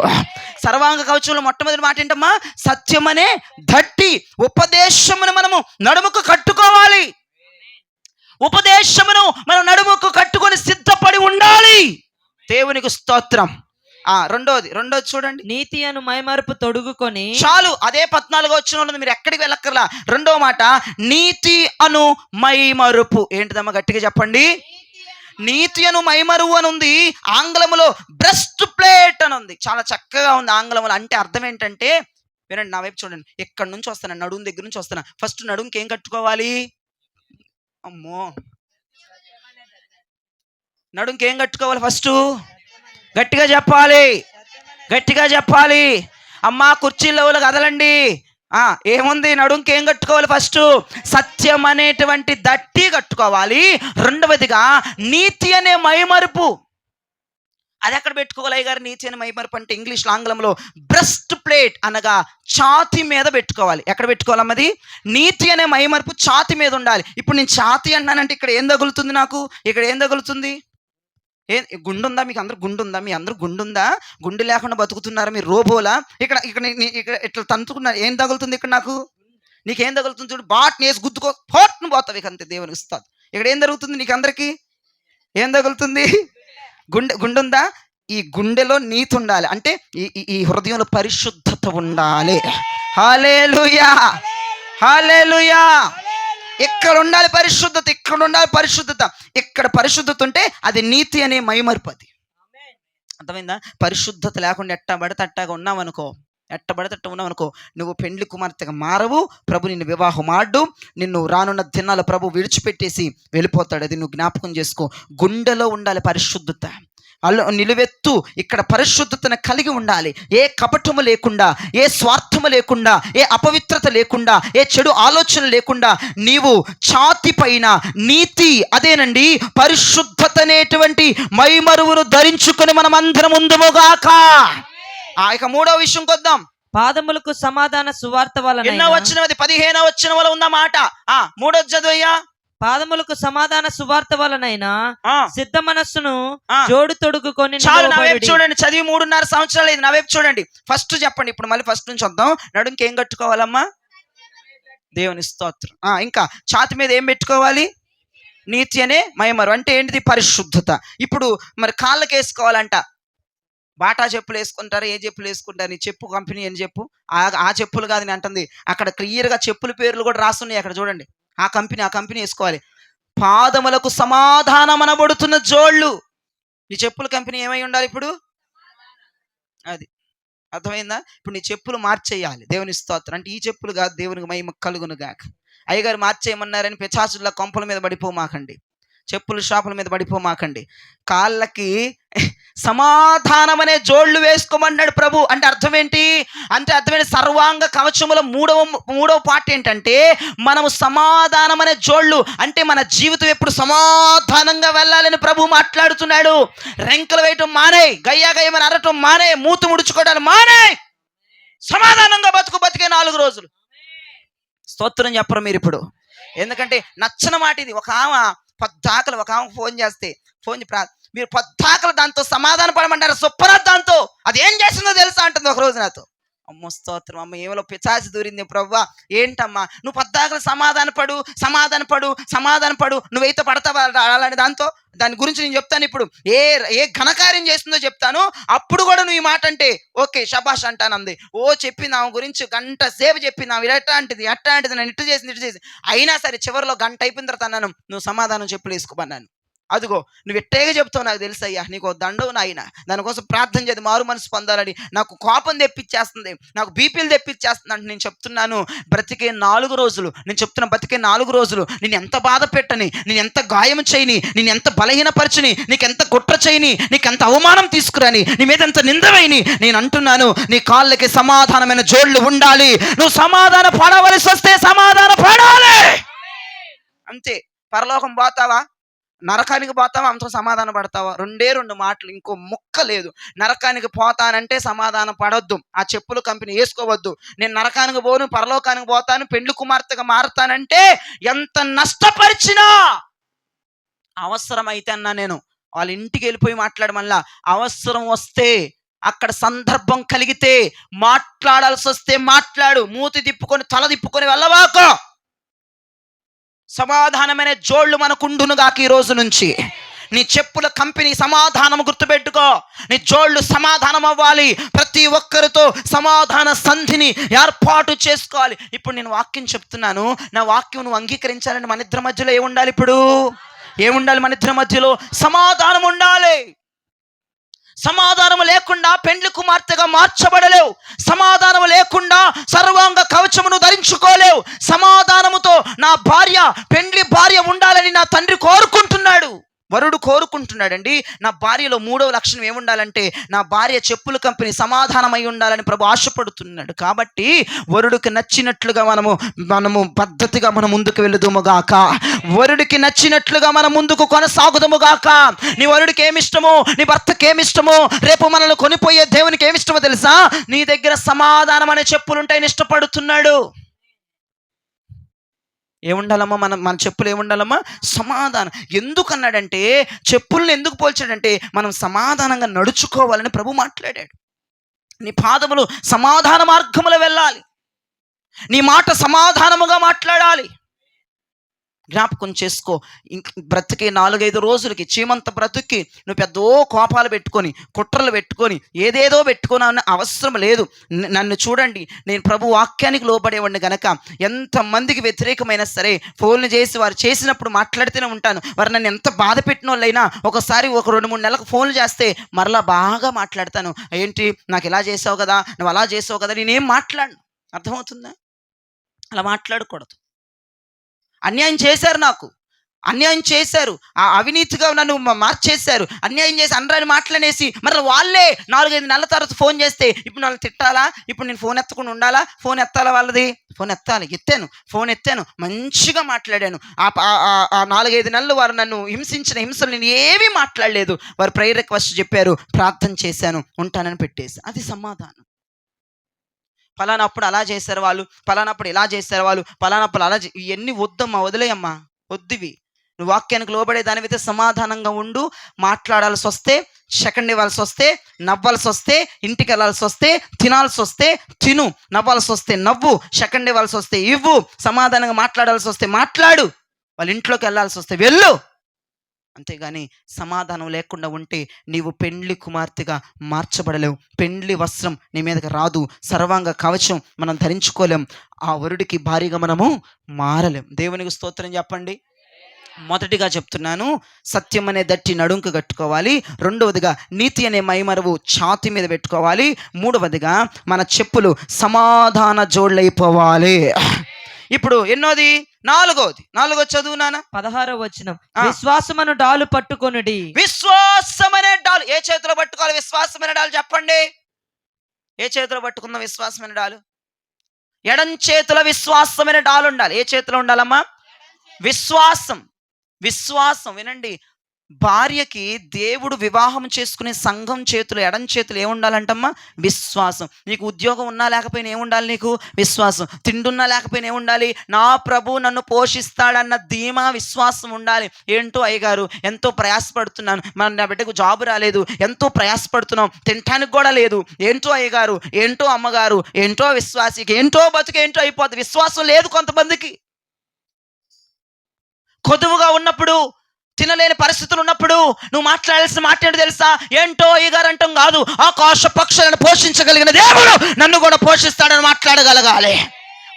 సర్వాంగ కవచంలో మొట్టమొదటి మాట ఏంటమ్మా? సత్యమనే దట్టి ఉపదేశమును మనము నడుముకు కట్టుకోవాలి. ఉపదేశమును మనం నడుముకు కట్టుకొని సిద్ధపడి ఉండాలి. దేవునికి స్తోత్రం. రెండోది చూడండి, నీతి అను మైమరుపు తొడుగుకొని. చాలు, అదే 14వ వచనంలో మీరు ఎక్కడికి వెళ్ళక్కర్లా. రెండో మాట నీతి అను మైమరుపు. ఏంటిదమ్మా? గట్టిగా చెప్పండి. నీతి అను మైమరువు అని ఉంది. ఆంగ్లములో బ్రెస్ట్ ప్లేట్ అని ఉంది. చాలా చక్కగా ఉంది ఆంగ్లంలో. అంటే అర్థం ఏంటంటే, వినండి, నా వైపు చూడండి. ఎక్కడి నుంచి వస్తాను, నడుము దగ్గర నుంచి వస్తాను. ఫస్ట్ నడుముకి ఏం కట్టుకోవాలి? అమ్మో, నడుముకి ఏం కట్టుకోవాలి? ఫస్ట్ గట్టిగా చెప్పాలి. అమ్మా, కుర్చీలో కదలండి. ఏముంది? నడుంకి ఏం కట్టుకోవాలి? ఫస్ట్ సత్యం అనేటువంటి దట్టి కట్టుకోవాలి. రెండవదిగా నీతి అనే మైమరుపు. అది ఎక్కడ పెట్టుకోవాలి అయ్య గారు? నీతి అనే మైమరుపు అంటే ఇంగ్లీష్ ఆంగ్లంలో బ్రెస్ట్ ప్లేట్ అనగా ఛాతి మీద పెట్టుకోవాలి. ఎక్కడ పెట్టుకోవాలమ్మది? నీతి అనే మైమరుపు ఛాతి మీద ఉండాలి. ఇప్పుడు నేను ఛాతి అన్నానంటే ఇక్కడ ఏం తగులుతుంది? నాకు ఇక్కడ ఏం తగులుతుంది? గుండు ఉందా? మీకు అందరు గుండు ఉందా? మీ అందరూ గుండు ఉందా? గుండు లేకుండా బతుకుతున్నారా మీరు? రోబోలా? ఇక్కడ ఇట్లా తంతుకున్నారు. ఏం తగులుతుంది ఇక్కడ? నాకు నీకేం తగులుతుంది? చూడు, బాట్ని వేసి గుద్దుకో, పోట్ను పోతావు. ఇక అంతే, దేవునికి ఇస్తుంది. ఇక్కడ ఏం జరుగుతుంది? నీకు అందరికీ ఏం తగులుతుంది? గుండె ఉందా? ఈ గుండెలో నీతి ఉండాలి. అంటే ఈ హృదయంలో పరిశుద్ధత ఉండాలి. హల్లెలూయా. ఇక్కడ ఉండాలి పరిశుద్ధత. ఇక్కడ పరిశుద్ధత ఉంటే అది నీతి అనే మైమరుపు. అది అర్థమైందా? పరిశుద్ధత లేకుండా ఎట్టా పడితే అట్టాగా ఉన్నావనుకో, నువ్వు పెండ్లి కుమార్తెగా మారవు. ప్రభు నిన్ను వివాహం ఆడు. నిన్ను రానున్న దినాల ప్రభు విడిచిపెట్టేసి వెళ్ళిపోతాడు. అది నువ్వు జ్ఞాపకం చేసుకో. గుండెలో ఉండాలి పరిశుద్ధత. నిలువెత్తు ఇక్కడ పరిశుద్ధతను కలిగి ఉండాలి. ఏ కపటము లేకుండా, ఏ స్వార్థము లేకుండా, ఏ అపవిత్రత లేకుండా, ఏ చెడు ఆలోచన లేకుండా నీవు ఛాతి పైన నీతి, అదేనండి పరిశుద్ధత అనేటువంటి మైమరువును ధరించుకొని మనం అందరం ఉందుముగాక. ఇక మూడవ విషయం కొద్దాం. పాదములకు సమాధాన సువార్త వలన. ఎన్నో వచనం? 15వ వచనం వల్ల ఉన్న మాట. మూడోది చదువయ్యా. పాదములకు సమాధాన సువార్త వలనైనా ఆ, సిద్ధ మనస్సును ఆ. జోడు తొడుగుకొని చాలు, నా వైపు నిలువబడుడి. చూడండి. చదివి 3.5 సంవత్సరాలు అయింది. నా వైపు చూడండి. ఫస్ట్ చెప్పండి. ఇప్పుడు మళ్ళీ ఫస్ట్ నుంచి వద్దాం. నడుంకి ఏం కట్టుకోవాలమ్మా? దేవుని స్తోత్రం. ఇంకా ఛాతి మీద ఏం పెట్టుకోవాలి? నీతి అనే మైమరు. అంటే ఏంటిది? పరిశుద్ధత. ఇప్పుడు మరి కాళ్ళకి వేసుకోవాలంట. బాటా చెప్పులు వేసుకుంటారు. ఏ చెప్పులు వేసుకుంటారు? నీ చెప్పు కంపెనీ అని చెప్పు. ఆ చెప్పులు కాదు నేను అంటుంది. అక్కడ క్లియర్గా చెప్పుల పేర్లు కూడా రాస్తున్నాయి అక్కడ చూడండి. ఆ కంపెనీ వేసుకోవాలి. పాదములకు సమాధానం అనబడుతున్న జోళ్ళు. నీ చెప్పుల కంపెనీ ఏమై ఉండాలి ఇప్పుడు? అది అర్థమైందా? ఇప్పుడు నీ చెప్పులు మార్చేయాలి. దేవుని స్తోత్రం. అంటే ఈ చెప్పులు కాదు, దేవునికి మహిమ కలుగును గాక. అయ్యగారు మార్చేయమన్నారని పిశాచుల కొంపల మీద పడిపోమాకండి, చెప్పుల షాపుల మీద పడిపోమాకండి. కాళ్ళకి సమాధానం అనే జోళ్ళు వేసుకోమన్నాడు ప్రభు. అంటే అర్థం ఏంటి? అంటే అర్థమైన సర్వాంగ కవచముల మూడవ పార్ట్ ఏంటంటే మనము సమాధానం అనే జోళ్ళు. అంటే మన జీవితం ఎప్పుడు సమాధానంగా వెళ్ళాలని ప్రభు మాట్లాడుతున్నాడు. రెంకలు వేయటం మానే, గయ్యమని అరటం మానే, మూతు ముడుచుకోవడాలు మానే, సమాధానంగా బతికే 4 రోజులు. స్తోత్రం చెప్పరు మీరు ఇప్పుడు. ఎందుకంటే నచ్చని మాట ఇది. ఒక ఆమె ఫోన్ చేస్తే మీరు పొద్దాకలు దాంతో సమాధాన పడమంటారు. సూపర్ దాంతో అది ఏం చేసిందో తెలుసా అంటుంది ఒక రోజు నాతో. అమ్మ స్తోత్రం, అమ్మ ఏమో పిశాచి దూరింది ప్రవ్వా. ఏంటమ్మా నువ్వు పొద్దాకలు సమాధాన పడు నువ్వైతే పడతావా అలాంటి దాని గురించి నేను చెప్తాను. ఇప్పుడు ఏ ఘనకార్యం చేస్తుందో చెప్తాను. అప్పుడు కూడా నువ్వు ఈ మాట అంటే ఓకే షబాష్ అంటానంది. చెప్పింది ఆమె గురించి గంట సేపు చెప్పింది. ఆమె అట్టాంటిది నన్ను ఇటు చేసి అయినా సరే చివరిలో గంట అయిపోయిన తర్వాత అన్నాను నువ్వు సమాధానం చెప్పులు వేసుకోమన్నాను. అదిగో నువ్వు ఎట్టేగా చెప్తావు నాకు తెలుసు అయ్యా, నీకు దండవు నాయన, దానికోసం ప్రార్థన చేసి మారు మనసు పొందాలని. నాకు కోపం తెప్పించేస్తుంది, నాకు బీపీలు తెప్పించేస్తుంది అంటే నేను చెప్తున్నాను. బ్రతికే 4 రోజులు నేను ఎంత బాధ పెట్టని, నేను ఎంత గాయం చేయని, నేను ఎంత బలహీనపరచని, నీకు ఎంత కుట్ర చేయని, నీకు ఎంత అవమానం తీసుకురాని, నీ మీద ఎంత నిందవైని నేను అంటున్నాను. నీ కాళ్ళకి సమాధానమైన జోళ్ళు ఉండాలి. నువ్వు సమాధాన పడవలసి వస్తే సమాధాన పడాలి అంతే. పరలోకం పోతావా, నరకానికి పోతావా, అంత సమాధాన పడతావా? 2 మాటలు, ఇంకో ముక్క లేదు. నరకానికి పోతానంటే సమాధాన పడొద్దు. ఆ చెప్పులు కంపెనీ వేసుకోవద్దు. నేను నరకానికి పోను, పరలోకానికి పోతాను, పెండ్లి కుమార్తెగా మారుతానంటే ఎంత నష్టపరిచినా అవసరమైతే అన్నా నేను వాళ్ళ ఇంటికి వెళ్ళిపోయి మాట్లాడమల్లా. అవసరం వస్తే అక్కడ సందర్భం కలిగితే మాట్లాడాల్సి వస్తే మాట్లాడు. మూతి తిప్పుకొని తల తిప్పుకొని వెళ్ళవాకో. సమాధానమైన జోళ్ళు మనకుండునుగాక ఈ రోజు నుంచి. నీ చెప్పుల కంపెనీ సమాధానం గుర్తుపెట్టుకో. నీ జోళ్ళు సమాధానం అవ్వాలి. ప్రతి ఒక్కరితో సమాధాన సంధిని ఏర్పాటు చేసుకోవాలి. ఇప్పుడు నేను వాక్యం చెప్తున్నాను, నా వాక్యం నువ్వు అంగీకరించాలని మన ఇద్దరి మధ్యలో ఏముండాలి? ఇప్పుడు ఏముండాలి? మన ఇద్దరి మధ్యలో సమాధానం ఉండాలి. సమాధానం లేకుండా పెండ్లి కుమార్తెగా మార్చబడలేవు. సమాధానం లేకుండా సర్వాంగ కవచమును ధరించుకోలేవు. సమాధానముతో నా పెండ్లి భార్య ఉండాలని నా తండ్రి కోరుకుంటున్నాడు, వరుడు కోరుకుంటున్నాడండి. నా భార్యలో 3వ లక్షణం ఏముండాలంటే నా భార్య చెప్పుల కంపెనీ సమాధానమై ఉండాలని ప్రభు ఆశపడుతున్నాడు. కాబట్టి వరుడికి నచ్చినట్లుగా మనము పద్ధతిగా మనం ముందుకు వెళుదుముగాక. వరుడికి నచ్చినట్లుగా మనం ముందుకు కొనసాగుదుముగాక. నీ వరుడికి ఏమిష్టమో, నీ భర్తకి ఏమిష్టమో, రేపు మనల్ని కొనిపోయే దేవునికి ఏమిష్టమో తెలుసా? నీ దగ్గర సమాధానం అనే చెప్పులుంటాయని ఇష్టపడుతున్నాడు. ఏముండాలమ్మా? మన చెప్పులు ఏముండాలమ్మా? సమాధానం. ఎందుకన్నాడంటే, చెప్పులను ఎందుకు పోల్చాడంటే మనం సమాధానంగా నడుచుకోవాలని ప్రభు మాట్లాడాడు. నీ పాదములు సమాధాన మార్గములో వెళ్ళాలి. నీ మాట సమాధానముగా మాట్లాడాలి. జ్ఞాపకం చేసుకో. బ్రతికే 4-5 రోజులకి చీమంత బ్రతుక్కి నువ్వు పెద్ద కోపాలు పెట్టుకొని, కుట్రలు పెట్టుకొని, ఏదేదో పెట్టుకున్నా అవసరం లేదు. నన్ను చూడండి, నేను ప్రభు వాక్యానికి లోబడేవాడిని గనక ఎంతమందికి వ్యతిరేకమైనా సరే ఫోన్లు చేసి వారు చేసినప్పుడు మాట్లాడుతూనే ఉంటాను. వారు నన్ను ఎంత బాధ పెట్టిన వాళ్ళైనా ఒకసారి ఒక 2-3 నెలలకు ఫోన్లు చేస్తే మరలా బాగా మాట్లాడతాను. ఏంటి నాకు ఇలా చేసావు కదా, నువ్వు అలా చేసావు కదా, నేనేం మాట్లాడను. అర్థమవుతుందా? అలా మాట్లాడకూడదు. అన్యాయం చేశారు, నాకు అన్యాయం చేశారు, ఆ అవినీతిగా నన్ను మార్చేశారు, అన్యాయం చేసి అనరాని మాట్లాడేసి మరి వాళ్ళే 4-5 నెలల తర్వాత ఫోన్ చేస్తే ఇప్పుడు నన్ను తిట్టాలా? ఇప్పుడు నేను ఫోన్ ఎత్తకుండా ఉండాలా? ఫోన్ ఎత్తాలా? వాళ్ళది ఫోన్ ఎత్తాలి. ఫోన్ ఎత్తాను, మంచిగా మాట్లాడాను. ఆ 4-5 నెలలు వారు నన్ను హింసించిన హింసలు నేను ఏమీ మాట్లాడలేదు. వారు ప్రేయర్ రిక్వెస్ట్ చెప్పారు, ప్రార్థన చేశాను, ఉంటానని పెట్టేసి. అది సమాధానం. పలానప్పుడు అలా చేశారు వాళ్ళు, పలానప్పుడు ఇలా చేశారు వాళ్ళు, పలానప్పుడు అలా ఇవన్నీ వద్దమ్మా, వదిలేయమ్మా. వద్దువి. నువ్వు వాక్యానికి లోబడే దానివైతే సమాధానంగా ఉండు. మాట్లాడాల్సి వస్తే, సెకండ్ ఇవ్వాల్సి వస్తే, నవ్వాల్సి వస్తే, ఇంటికి వెళ్ళాల్సి వస్తే, తినాల్సి వస్తే తిను, నవ్వాల్సి వస్తే నవ్వు, సెకండ్ ఇవ్వాల్సి వస్తే ఇవ్వు, సమాధానంగా మాట్లాడాల్సి వస్తే మాట్లాడు, వాళ్ళ ఇంట్లోకి వెళ్ళాల్సి వస్తే వెళ్ళు. అంతేగాని సమాధానం లేకుండా ఉంటే నీవు పెండ్లి కుమార్తెగా మార్చబడలేవు. పెండ్లి వస్త్రం నీ మీదకి రాదు. సర్వాంగ కవచం మనం ధరించుకోలేం. ఆ వరుడికి భారీగా మనము మారలేం. దేవునికి స్తోత్రం చెప్పండి. మొదటిగా చెప్తున్నాను, సత్యం అనే దట్టి నడుంకు కట్టుకోవాలి. రెండవదిగా నీతి అనే మైమరువు ఛాతి మీద పెట్టుకోవాలి. మూడవదిగా మన చెప్పులు సమాధాన జోళ్ళైపోవాలి. ఇప్పుడు ఎన్నోది? నాలుగోది చదువు నాన్న. 16వ వచనం. విశ్వాసమును డాలు పట్టుకొనుడి. విశ్వాసమనే డాలు ఏ చేతిలో పట్టుకోవాలి? విశ్వాసమైన డాలు చెప్పండి. ఏ చేతిలో పట్టుకుందాం విశ్వాసమైన డాలు? ఎడం చేతిలో విశ్వాసమైన డాలు ఉండాలి. ఏ చేతిలో ఉండాలమ్మా? విశ్వాసం. వినండి, భార్యకి దేవుడు వివాహం చేసుకునే సంఘం చేతులు, ఎడం చేతులు ఏముండాలంటమ్మా? విశ్వాసం. నీకు ఉద్యోగం ఉన్నా లేకపోయినా ఏముండాలి? నీకు విశ్వాసం. తిండున్నా లేకపోయినా ఏముండాలి? నా ప్రభు నన్ను పోషిస్తాడన్న ధీమా, విశ్వాసం ఉండాలి. ఏంటో అయ్యగారు ఎంతో ప్రయాసపడుతున్నాను, నా బిడ్డకు జాబ్ రాలేదు, ఎంతో ప్రయాసపడుతున్నాం, తినటానికి కూడా లేదు. ఏంటో అయ్యగారు, ఏంటో అమ్మగారు, ఏంటో విశ్వాసికి, ఏంటో బతుకు, ఏంటో అయిపోతుంది. విశ్వాసం లేదు కొంతమందికి. కొదువుగా ఉన్నప్పుడు, తినలేని పరిస్థితులు ఉన్నప్పుడు నువ్వు మాట్లాడాల్సిన మాట ఏంటో తెలుసా? ఏంటో ఈగారంటం కాదు, ఆకాశ పక్షులను పోషించగలిగిన దేవుడు నన్ను కూడా పోషిస్తాడని మాట్లాడగలగాలి.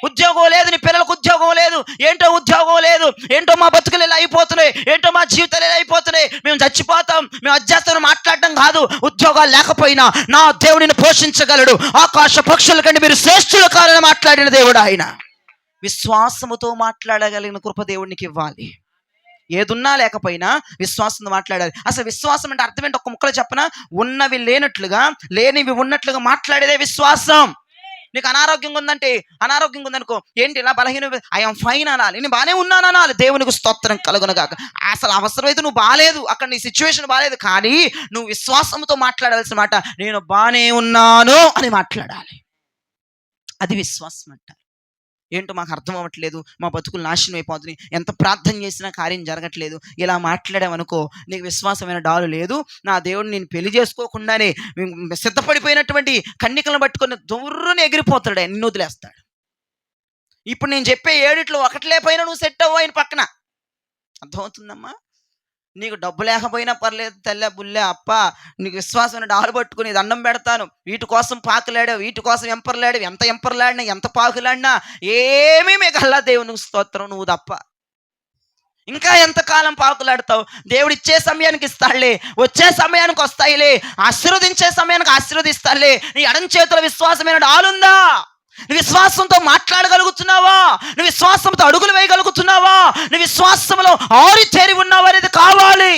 ఉద్యోగం లేదు, నీ పిల్లలకు ఉద్యోగం లేదు, ఏంటో ఉద్యోగం లేదు, ఏంటో మా బతుకులు ఇలా అయిపోతున్నాయి, ఏంటో మా జీవితాలు ఇలా అయిపోతున్నాయి, మేము చచ్చిపోతాం, మేము అధ్యాత్రం మాట్లాడటం కాదు. ఉద్యోగాలు లేకపోయినా నా దేవుడిని పోషించగలడు. ఆకాశ పక్షుల కంటే మీరు శ్రేష్ఠులు కారని మాట్లాడిన దేవుడు ఆయన. విశ్వాసముతో మాట్లాడగలిగిన కృప దేవునికి ఇవ్వాలి. ఏదున్నా లేకపోయినా విశ్వాసంతో మాట్లాడాలి. అసలు విశ్వాసం అంటే అర్థం ఏంటి? ఒక్క ముక్కలో చెప్పనా? ఉన్నవి లేనట్లుగా, లేనివి ఉన్నట్లుగా మాట్లాడేదే విశ్వాసం. నీకు అనారోగ్యంగా ఉందనుకో, ఏంటి ఇలా బలహీన, ఐఎమ్ ఫైన్ అనాలి. నేను బాగానే ఉన్నాను అనాలి. దేవునికి స్తోత్రం కలుగునుగాక. అసలు అవసరమైతే నువ్వు బాగాలేదు, అక్కడ నీ సిచ్యువేషన్ బాగాలేదు, కానీ నువ్వు విశ్వాసంతో మాట్లాడాల్సిన మాట నేను బాగానే ఉన్నాను అని మాట్లాడాలి. అది విశ్వాసం అంటారు. ఏంటో మాకు అర్థం అవ్వట్లేదు, మా బతుకులు నాశనం అయిపోతున్నాయి, ఎంత ప్రార్థన చేసినా కార్యం జరగట్లేదు, ఇలా మాట్లాడామనుకో నీకు విశ్వాసమైన డాలు లేదు. నా దేవుడు నేను పెళ్లి చేసుకోకుండానే సిద్ధపడిపోయినటువంటి కన్నికలను పట్టుకొని దూరం ఎగిరిపోతాడు, నిన్ను వదిలేస్తాడు. ఇప్పుడు నేను చెప్పే 7 ఒకటి పైన నువ్వు సెట్ అవ్వు ఆయన పక్కన. అర్థమవుతుందమ్మా? నీకు డబ్బు లేకపోయినా పర్లేదు, తెల్ల బుల్లే అప్ప, నీకు విశ్వాసం డాలు పట్టుకుని దండం పెడతాను, వీటి కోసం పాకులాడావు, వీటి కోసం ఎంపర్లాడావు, ఎంత ఎంపర్లాడినా, ఎంత పాకులాడినా ఏమీ మిగల్లా దేవునికి స్తోత్రం, నువ్వు తప్ప. ఇంకా ఎంతకాలం పాకులాడతావు? దేవుడు ఇచ్చే సమయానికి ఇస్తాడులే, వచ్చే సమయానికి వస్తాయిలే, ఆశీర్వదించే సమయానికి ఆశీర్వదిస్తాడులే. నీ ఎడం చేతుల విశ్వాసమైన డాలుందా? నువ్వు విశ్వాసంతో మాట్లాడగలుగుతున్నావా? నువ్వు విశ్వాసంతో అడుగులు వేయగలుగుతున్నావా? నువ్వు విశ్వాసంలో ఆరితేరి ఉన్నావా అనేది కావాలి.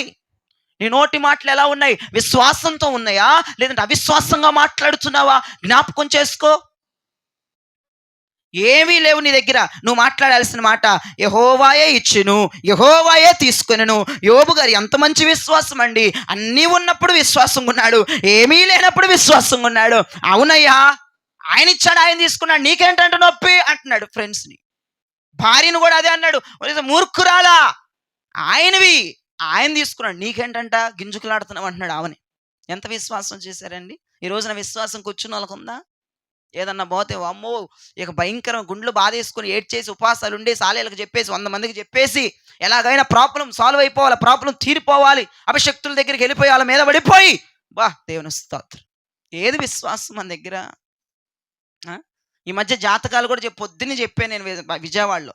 నీ నోటి మాటలు ఎలా ఉన్నాయి? విశ్వాసంతో ఉన్నాయా, లేదంటే అవిశ్వాసంగా మాట్లాడుతున్నావా? జ్ఞాపకం చేసుకో. ఏమీ లేవు నీ దగ్గర, నువ్వు మాట్లాడాల్సిన మాట యెహోవాయే ఇచ్చును, యెహోవాయే తీసుకొనును. యోబు గారు ఎంత మంచి విశ్వాసం అండి. అన్నీ ఉన్నప్పుడు విశ్వాసంగా ఉన్నాడు, ఏమీ లేనప్పుడు విశ్వాసంగా ఉన్నాడు. అవునయ్యా, ఆయన ఇచ్చాడు, ఆయన తీసుకున్నాడు, నీకేంటంటే నొప్పి అంటున్నాడు ఫ్రెండ్స్ని. భార్యను కూడా అదే అన్నాడు, మూర్ఖురాలా, ఆయన తీసుకున్నాడు, నీకేంటంట గింజుకులాడుతున్నావు అంటున్నాడు ఆమెని. ఎంత విశ్వాసం చేశారండి? ఈ రోజున విశ్వాసం కూర్చున్న వాళ్ళకు ఉందా? ఏదన్నా పోతే అమ్మో ఇక భయంకరం గుండ్లు బాధేసుకుని ఏడ్చేసి ఉపవాసాలు ఉండి సాలేలకు చెప్పేసి 100 మందికి చెప్పేసి ఎలాగైనా ప్రాబ్లం సాల్వ్ అయిపోవాలి, ప్రాబ్లం తీరిపోవాలి, అభిషక్తుల దగ్గరికి వెళ్ళిపోయి వాళ్ళ మీద పడిపోయి దేవుని స్తోత్రం. ఏది విశ్వాసం మన దగ్గర? ఈ మధ్య జాతకాలు కూడా పొద్దున్నే చెప్పాను నేను విజయవాడలో.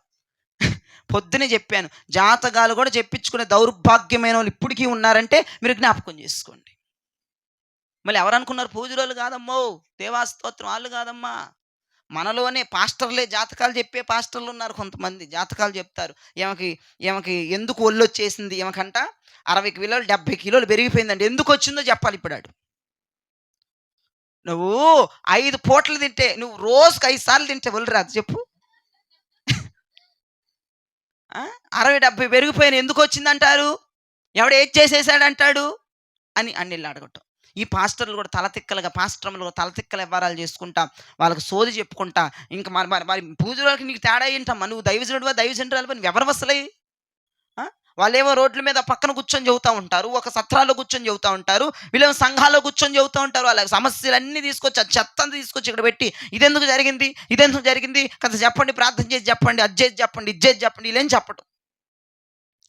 పొద్దునే చెప్పాను, జాతకాలు కూడా చెప్పించుకునే దౌర్భాగ్యమైన వాళ్ళు ఇప్పటికీ ఉన్నారంటే మీరు జ్ఞాపకం చేసుకోండి. మళ్ళీ ఎవరనుకున్నారు? పూజలు కాదమ్మో, దేవాస్తోత్రం వాళ్ళు కాదమ్మా, మనలోనే పాస్టర్లే జాతకాలు చెప్పే పాస్టర్లు ఉన్నారు. కొంతమంది జాతకాలు చెప్తారు. ఏమకి ఎందుకు ఒళ్ళు వచ్చేసింది, ఏమకంట 60 కిలోలు 70 కిలోలు పెరిగిపోయిందండి, ఎందుకు వచ్చిందో చెప్పాలి. ఇప్పుడు నువ్వు 5 పూటలు తింటే, నువ్వు రోజుకి 5 సార్లు తింటే ఒళ్ళు రాదు చెప్పు. 60-70 పెరిగిపోయిన ఎందుకు వచ్చిందంటారు? ఎవడు ఏది చేసేసాడంటాడు అని అన్నిళ్ళు అడగటం. ఈ పాస్టర్లు కూడా తలతిక్కలుగా, పాస్టర్లు తలతిక్కల వ్యవహారాలు చేసుకుంటా, వాళ్ళకి సోది చెప్పుకుంటా, ఇంకా మరి పూజలకి నీకు తేడా ఏంటమ్మా? నువ్వు దైవజనుడువా, దైవజనురాలువా, నువ్వు ఎవరు వస్తలే? వాళ్ళేమో రోడ్ల మీద పక్కన కూర్చొని చెబుతూ ఉంటారు, ఒక సత్రాల్లో కూర్చొని చెబుతూ ఉంటారు, వీళ్ళేమో సంఘాల్లో కూర్చొని చెబుతూ ఉంటారు. వాళ్ళ సమస్యలన్నీ తీసుకొచ్చి ఆ చెత్త అంతా తీసుకొచ్చి ఇక్కడ పెట్టి ఇదెందుకు జరిగింది కదా చెప్పండి, ప్రార్థన చేసి చెప్పండి, అది చేసి చెప్పండి, ఇది చేసి చెప్పండి, వీళ్ళేం చెప్పడం.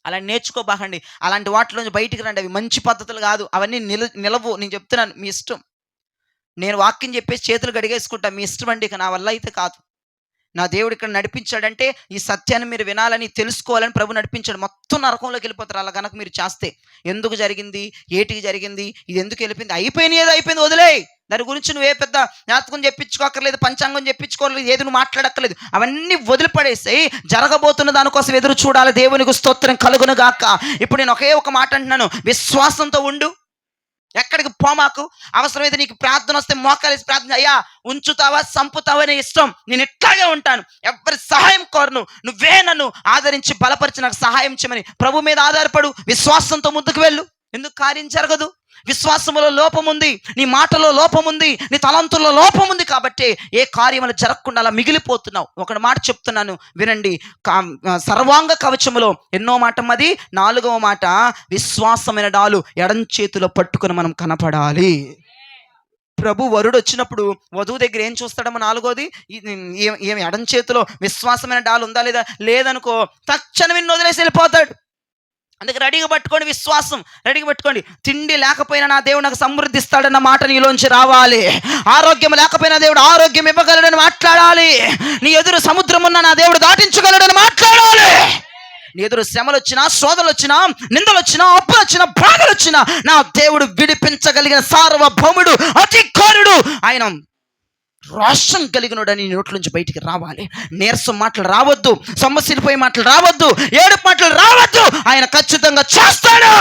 అలా నేర్చుకోబాకండి. అలాంటి వాటిలోంచి బయటికి రండి. అవి మంచి పద్ధతులు కాదు. అవన్నీ నిలవు. నేను చెప్తున్నాను, మీ ఇష్టం. నేను వాక్యం చెప్పేసి చేతులు గడిగేసుకుంటా, మీ ఇష్టం అండి. ఇక నా వల్ల అయితే కాదు. నా దేవుడు ఇక్కడ నడిపించాడంటే ఈ సత్యాన్ని మీరు వినాలని, తెలుసుకోవాలని ప్రభు నడిపించాడు. మొత్తం నరకంలోకి వెళ్ళిపోతారు అలా కనుక మీరు చేస్తే. ఎందుకు జరిగింది, ఏటికి జరిగింది, ఇది ఎందుకు వెళ్ళిపోయింది, అయిపోయింది, ఏదో అయిపోయింది, వదిలేయ్. దాని గురించి నువ్వే పెద్ద జాతకం చెప్పించుకోకర్లేదు, పంచాంగం చెప్పించుకోలేదు, ఏది నువ్వు మాట్లాడక్కర్లేదు. అవన్నీ వదిలిపడేసాయి. జరగబోతున్న దానికోసం ఎదురు చూడాలి. దేవునికి స్తోత్రం కలుగును గాక. ఇప్పుడు నేను ఒకే ఒక మాట అంటున్నాను, విశ్వాసంతో ఉండు. ఎక్కడికి పోమాకు. అవసరమైతే నీకు ప్రార్థన వస్తే మోకాలేసి ప్రార్థన, అయ్యా ఉంచుతావా చంపుతావా నీ ఇష్టం, నేను ఇట్లాగే ఉంటాను, ఎవరి సహాయం కోరను, నువ్వే నన్ను ఆదరించి బలపరిచి నాకు సహాయం చేయమని ప్రభు మీద ఆధారపడు. విశ్వాసంతో ముందుకు వెళ్ళు. ఎందుకు కార్యం జరగదు? విశ్వాసములో లోపం ఉంది, నీ మాటలో లోపం ఉంది, నీ తలంతుల్లో లోపం ఉంది. కాబట్టి ఏ కార్యములు జరగకుండా అలా మిగిలిపోతున్నావు. ఒక మాట చెప్తున్నాను వినండి. సర్వాంగ కవచములో ఎన్నో మాట, అది 4వ మాట, విశ్వాసమైన డాలు ఎడం చేతిలో పట్టుకుని మనం కనపడాలి. ప్రభు వరుడు వచ్చినప్పుడు వధువు దగ్గర ఏం చూస్తాడమ్మా? 4వది, ఏమి ఎడం చేతిలో విశ్వాసమైన డాలు ఉందా లేదా? లేదనుకో తక్షణం నిన్ను వదిలేసి వెళ్ళిపోతాడు. అందుకే రెడీగా పట్టుకోండి, విశ్వాసం రెడీగా పెట్టుకోండి. తిండి లేకపోయినా నా దేవుడు నాకు సమృద్ధి ఇస్తాడన్న మాట నీలోంచి రావాలి. ఆరోగ్యం లేకపోయినా దేవుడు ఆరోగ్యం ఇవ్వగలడని మాట్లాడాలి. నీ ఎదురు సముద్రం ఉన్నా నా దేవుడు దాటించగలడని మాట్లాడాలి. నీ ఎదురు శ్రమలు వచ్చినా, శోధనలు వచ్చినా, నిందలు వచ్చినా, అప్పులు వచ్చినా, బాధలు వచ్చినా నా దేవుడు విడిపించగలిగిన సార్వభౌముడు, అధికారుడు ఆయన. రోషం కలిగినోడని నోట్ల నుంచి బయటికి రావాలి. నీరసం మాటలు రావద్దు, సమస్యలు పోయే మాటలు రావద్దు, ఏడుపు మాటలు రావద్దు. ఆయన ఖచ్చితంగా చేస్తాడు.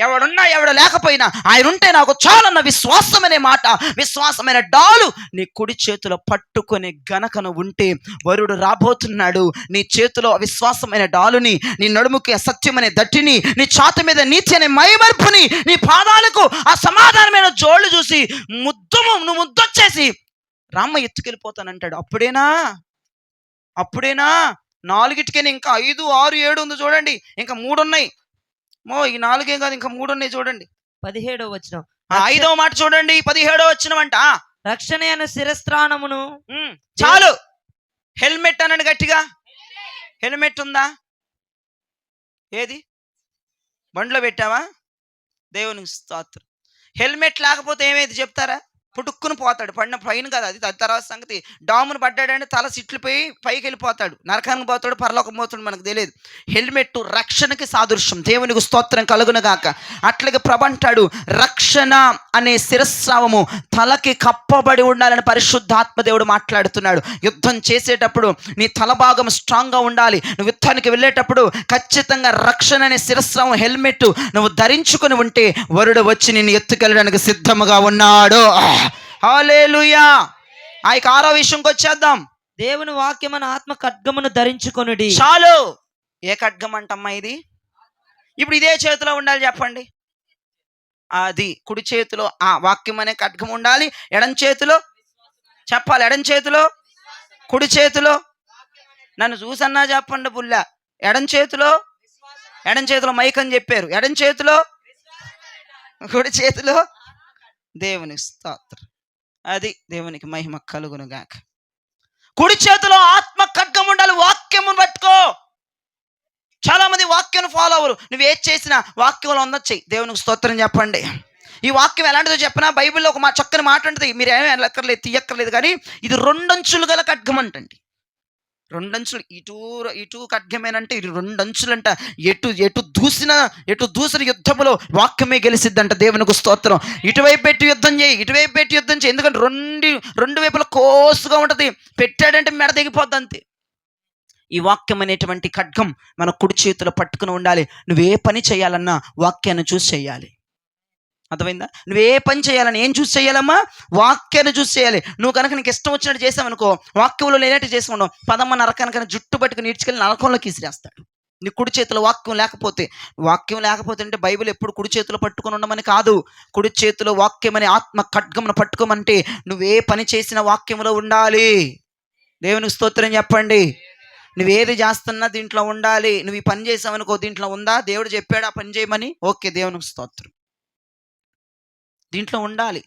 ఎవడున్నా ఎవడు లేకపోయినా ఆయన ఉంటే నాకు చాలన్న విశ్వాసమనే మాట, విశ్వాసమైన డాలు నీ కుడి చేతిలో పట్టుకొని గనకను ఉంటే వరుడు రాబోతున్నాడు. నీ చేతిలో విశ్వాసమైన డాలుని, నీ నడుముకి సత్యమనే దట్టిని, నీ ఛాతి మీద నీతి అనే మైమర్పుని, నీ పాదాలకు ఆ సమాధానమైన జోళ్ళు చూసి నువ్వు ముద్దొచ్చేసి రామ్మ ఎత్తుకెళ్ళిపోతానంటాడు. అప్పుడేనా 4కిటికని ఇంకా 5, 6, 7 ఉంది చూడండి. ఇంకా 3 ఉన్నాయి. ఈ 4 కాదు, ఇంకా 3 ఉన్నాయి చూడండి. 17వ వచనం, 5వ మాట చూడండి. 17వ వచనం అంట, రక్షణ అను శిరస్త్రాణమును. చాలు. హెల్మెట్ అనండి గట్టిగా. హెల్మెట్ ఉందా? ఏది బండిలో పెట్టావా? దేవునికి స్తోత్రం. హెల్మెట్ లేకపోతే ఏమైంది చెప్తారా? పుట్టుక్కుని పోతాడు. పడిన పైన కదా, అది తర్వాత సంగతి. డామును పడ్డాడంటే తల సిట్లు పోయి పైకి వెళ్ళిపోతాడు, నరకానికి పోతాడు, పరలోకం పోతాడు, మనకు తెలియదు. హెల్మెట్ రక్షణకి సాదృశ్యం. దేవునికి స్తోత్రం కలుగును గాక. అట్లాగే ప్రభంటాడు, రక్షణ అనే శిరస్రావము తలకి కప్పబడి ఉండాలని పరిశుద్ధాత్మ దేవుడు మాట్లాడుతున్నాడు. యుద్ధం చేసేటప్పుడు నీ తల భాగం స్ట్రాంగ్గా ఉండాలి. నువ్వు యుద్ధానికి వెళ్ళేటప్పుడు ఖచ్చితంగా రక్షణ అనే శిరస్రావం, హెల్మెట్ నువ్వు ధరించుకుని ఉంటే వరుడు వచ్చి నిన్ను ఎత్తుకెళ్ళడానికి సిద్ధముగా ఉన్నాడు. హల్లెలూయా. ఆ 6వ విషయంకి వచ్చేద్దాం. దేవుని వాక్యమైన ఆత్మ ఖడ్గమును ధరించుకొనుడి. చాలు. ఏ ఖడ్గం అంటమ్మా ఇది? ఇప్పుడు ఇదే చేతిలో ఉండాలి చెప్పండి. అది కుడి చేతిలో ఆ వాక్యం అనే ఖడ్గం ఉండాలి. ఎడం చేతిలో చెప్పాలి. ఎడం చేతిలో, కుడి చేతిలో. నన్ను చూసన్నా చెప్పండి పుల్ల. ఎడం చేతిలో మైక్ అని చెప్పారు. ఎడం చేతిలో, కుడి చేతిలో. దేవునికి స్తోత్రం. అది దేవునికి మహిమ కలుగును గాక. కుడి చేతిలో ఆత్మ ఖడ్గం ఉండాలి. వాక్యమును పట్టుకో. చాలా మంది వాక్యం ఫాలో అవ్వరు. నువ్వు ఏది చేసినా వాక్యంలో ఉండొచ్చాయి. దేవునికి స్తోత్రం చెప్పండి. ఈ వాక్యం ఎలాంటిదో చెప్పినా బైబిల్లో ఒక చక్కని మాట ఉంటుంది. మీరు ఏమీ వెళ్ళక్కర్లేదు, తీయక్కర్లేదు. కానీ ఇది 2 అంచులు గల ఖడ్గం అంటండి. 2 అంచులు. ఇటు ఖడ్గమేనంటే ఇది 2 అంచులంట. ఎటు దూసిన యుద్ధములో వాక్యమే గెలిసిద్దంట. దేవునికి స్తోత్రం. ఇటువైపు పెట్టి యుద్ధం చేయి, ఎందుకంటే 2 వైపుల కోసుగా ఉంటుంది. పెట్టాడంటే మెడ తెగిపోద్ది అంతే. ఈ వాక్యం అనేటువంటి ఖడ్గం మన కుడి చేతిలో పట్టుకుని ఉండాలి. నువ్వే పని చేయాలన్నా వాక్యాన్ని చూసి చేయాలి. అర్థమైందా? నువ్వే పని చేయాలని ఏం చూసి చేయాలమ్మా? వాక్యాన్ని చూసి చేయాలి. నువ్వు కనుక నీకు ఇష్టం వచ్చినట్టు చేసావనుకో, వాక్యంలో లేనట్టు చేసుకున్నావు, పదమ్మ నరకానికన్నా జుట్టు పట్టుకుని నీడ్చుకెళ్ళి నరకంలోకి ఇసిరేస్తాడు. నీ కుడి చేతిలో వాక్యం లేకపోతే అంటే బైబిల్ ఎప్పుడు కుడి చేతిలో పట్టుకొని ఉండమని కాదు. కుడి చేతిలో వాక్యం అనే ఆత్మ ఖడ్గమును పట్టుకోమంటే నువ్వే పని చేసిన వాక్యంలో ఉండాలి. దేవునికి స్తోత్రం చెప్పండి. నువ్వేది చేస్తున్నా దీంట్లో ఉండాలి. నువ్వు ఈ పని చేసావనుకో, దీంట్లో ఉందా, దేవుడు చెప్పాడు ఆ పని చేయమని, ఓకే దేవునికి స్తోత్రం. దీంట్లో ఉండాలి.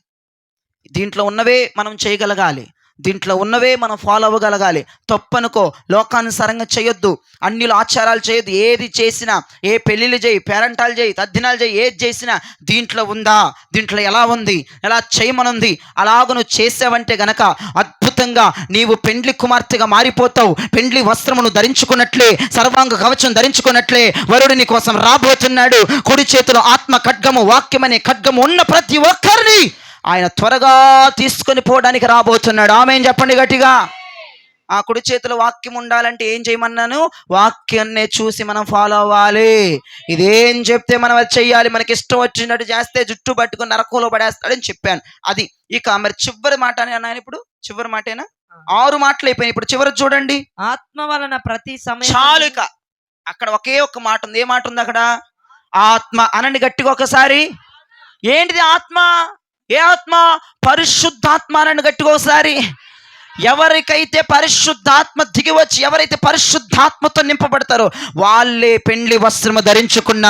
దీంట్లో ఉన్నవే మనం చేయగలగాలి. దీంట్లో ఉన్నవే మనం ఫాలో అవ్వగలగాలి. తప్పనుకో, లోకానుసారంగా చేయొద్దు, అన్యుల ఆచారాలు చేయొద్దు. ఏది చేసినా, ఏ పెళ్ళిళ్ళు చేయి, పేరంటాలు చేయి, తద్దినాలు చేయి, ఏది చేసినా దీంట్లో ఉందా, దీంట్లో ఎలా ఉంది, ఎలా చేయమనుంది, అలాగ నువ్వు చేసావంటే గనక అద్భుతంగా నీవు పెండ్లి కుమార్తెగా మారిపోతావు. పెండ్లి వస్త్రమును ధరించుకున్నట్లే, సర్వాంగ కవచం ధరించుకున్నట్లే వరుడు నీ కోసం రాబోతున్నాడు. కుడి చేతిలో ఆత్మ ఖడ్గము, వాక్యం అనే ఖడ్గము ఉన్న ప్రతి ఒక్కరిని ఆయన త్వరగా తీసుకొని పోవడానికి రాబోతున్నాడు. ఆమేన్ చెప్పండి గట్టిగా. ఆ కుడి చేతిలో వాక్యం ఉండాలంటే ఏం చేయమన్నాను? వాక్యాన్నే చూసి మనం ఫాలో అవ్వాలి. ఇదేం చెప్తే మనం అది చెయ్యాలి. మనకి ఇష్టం వచ్చినట్టు చేస్తే జుట్టు పట్టుకుని నరకంలో పడేస్తాడని చెప్పాను. అది ఇక మరి చివరి మాట అని అన్నాను. ఇప్పుడు చివరి మాటేనా? 6 మాటలు అయిపోయినాయి. ఇప్పుడు చివరి చూడండి. ఆత్మ వలన ప్రతి సమయం చాలు. ఇక అక్కడ ఒకే ఒక్క మాట ఉంది. ఏ మాట ఉంది అక్కడ? ఆత్మ. అనండి గట్టిగా ఒకసారి. ఏంటిది ఆత్మ? ఏ ఆత్మ? పరిశుద్ధాత్మ. అనండి గట్టిగా ఒకసారి. ఎవరికైతే పరిశుద్ధాత్మ దిగి వచ్చి, ఎవరైతే పరిశుద్ధాత్మతో నింపబడతారో వాళ్ళే పెళ్లి వస్త్రము ధరించుకున్న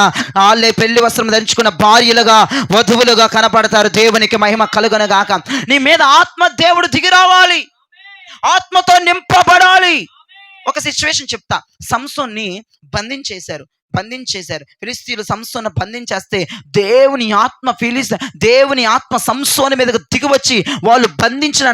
భార్యలుగా, వధువులుగా కనపడతారు. దేవునికి మహిమ కలుగునగాక. నీ మీద ఆత్మ దేవుడు దిగి రావాలి, ఆత్మతో నింపబడాలి. ఒక సిచ్యువేషన్ చెప్తా. సంసోన్ని బంధించేశారు. ఫిలిస్తీయులు సంసోను బంధించేస్తే దేవుని ఆత్మ సంసోను మీదకు దిగివచ్చి వాళ్ళు బంధించిన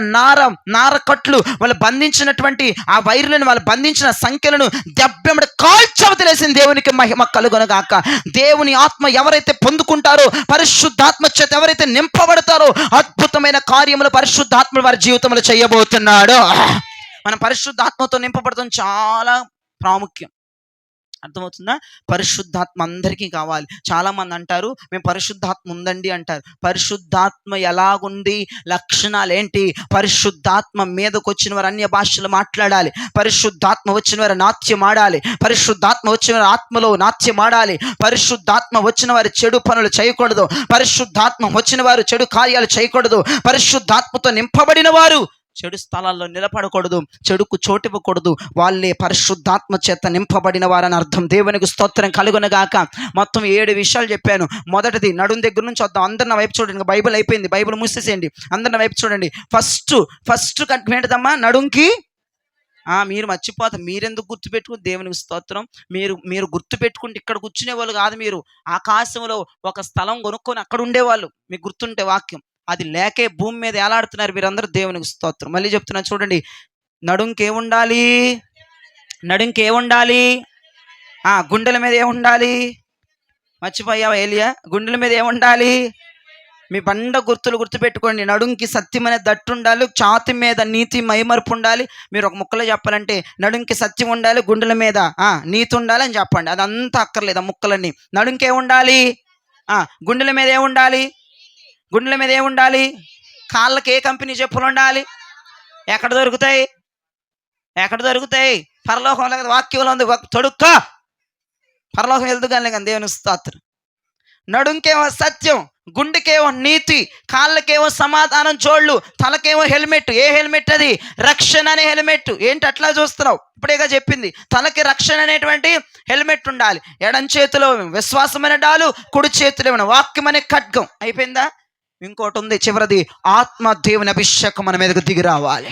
నారకట్లు, వాళ్ళు బంధించినటువంటి ఆ వైర్లను, వాళ్ళు బంధించిన సంఖ్యలను దెబ్బెమ్మడి కాల్చవతలేసింది. దేవునికి మహిమ కలుగునగాక. దేవుని ఆత్మ ఎవరైతే పొందుకుంటారో, పరిశుద్ధాత్మ చేత ఎవరైతే నింపబడతారో, అద్భుతమైన కార్యములు పరిశుద్ధాత్మ వారి జీవితంలో చేయబోతున్నాడు. మనం పరిశుద్ధాత్మతో నింపబడతాం చాలా ప్రాముఖ్యం. అర్థమవుతుందా? పరిశుద్ధాత్మ అందరికీ కావాలి. చాలా మంది అంటారు మేము పరిశుద్ధాత్మ ఉందండి అంటారు. పరిశుద్ధాత్మ ఎలాగుంది, లక్షణాలు ఏంటి? పరిశుద్ధాత్మ మీదకు వచ్చిన వారు అన్య భాషలు మాట్లాడాలి. పరిశుద్ధాత్మ వచ్చిన వారు నాట్యం ఆడాలి. పరిశుద్ధాత్మ వచ్చిన వారు ఆత్మలో నాట్యం ఆడాలి. పరిశుద్ధాత్మ వచ్చిన వారు చెడు పనులు చేయకూడదు. పరిశుద్ధాత్మ వచ్చిన వారు చెడు కార్యాలు చేయకూడదు. పరిశుద్ధాత్మతో నింపబడిన వారు చెడు స్థలాల్లో నిలబడకూడదు, చెడుకు చోటివ్వకూడదు. వాళ్ళే పరిశుద్ధాత్మ చేత నింపబడిన వారని అర్థం. దేవునికి స్తోత్రం కలుగునగాక. మొత్తం 7 విషయాలు చెప్పాను. మొదటిది నడుం దగ్గర నుంచి వద్దాం. అందరిన వైపు చూడండి. బైబిల్ అయిపోయింది, బైబిల్ మూసేసేయండి. అందరిన వైపు చూడండి. ఫస్ట్ ఏంటిదమ్మా? నడుంకి. మీరు మర్చిపోతారు. మీరెందుకు గుర్తుపెట్టుకుని? దేవునికి స్తోత్రం. మీరు గుర్తుపెట్టుకుంటే ఇక్కడ కూర్చునే వాళ్ళు కాదు. మీరు ఆకాశంలో ఒక స్థలం కొనుక్కొని అక్కడ ఉండేవాళ్ళు. మీకు గుర్తుంటే వాక్యం. అది లేకే భూమి మీద ఏలాడుతున్నారు మీరందరూ. దేవునికి స్తోత్రం. మళ్ళీ చెప్తున్నా చూడండి. నడుంకేముండాలి? గుండెల మీద ఏముండాలి? మర్చిపోయావా ఏలియా? గుండెల మీద ఏముండాలి? మీ బండ గుర్తులు గుర్తుపెట్టుకోండి. నడుంకి సత్యం అనే దట్టు ఉండాలి, ఛాతి మీద నీతి మైమర్పు ఉండాలి. మీరు ఒక ముక్కలో చెప్పాలంటే నడుంకి సత్యం ఉండాలి, గుండెల మీద నీతి ఉండాలి అని చెప్పండి. అదంతా అక్కర్లేదు ఆ ముక్కలన్నీ. నడుంకేముండాలి? గుండెల మీద ఏముండాలి? కాళ్ళకి ఏ కంపెనీ చెప్పులు ఉండాలి? ఎక్కడ దొరుకుతాయి? పరలోకంలో కదా, వాక్యంలో ఉంది. తొడుక్క పరలోకం వెళ్తుగానే కానీ. దేవుని స్తోత్రం. నడుంకేమో సత్యం, గుండెకేమో నీతి, కాళ్ళకేమో సమాధానం జోళ్ళు, తలకేమో హెల్మెట్. ఏ హెల్మెట్ అది? రక్షణ అనే హెల్మెట్. ఏంటి అట్లా చూస్తున్నావు? ఇప్పుడేగా చెప్పింది. తలకి రక్షణ అనేటువంటి హెల్మెట్ ఉండాలి. ఎడం చేతిలో విశ్వాసమైన డాలు, కుడి చేతిలో వాక్యం అనే ఖడ్గం. అయిపోయిందా? ఇంకోటి ఉంది చివరిది. ఆత్మ దేవుని అభిషేకం మన మీదకు దిగి రావాలి.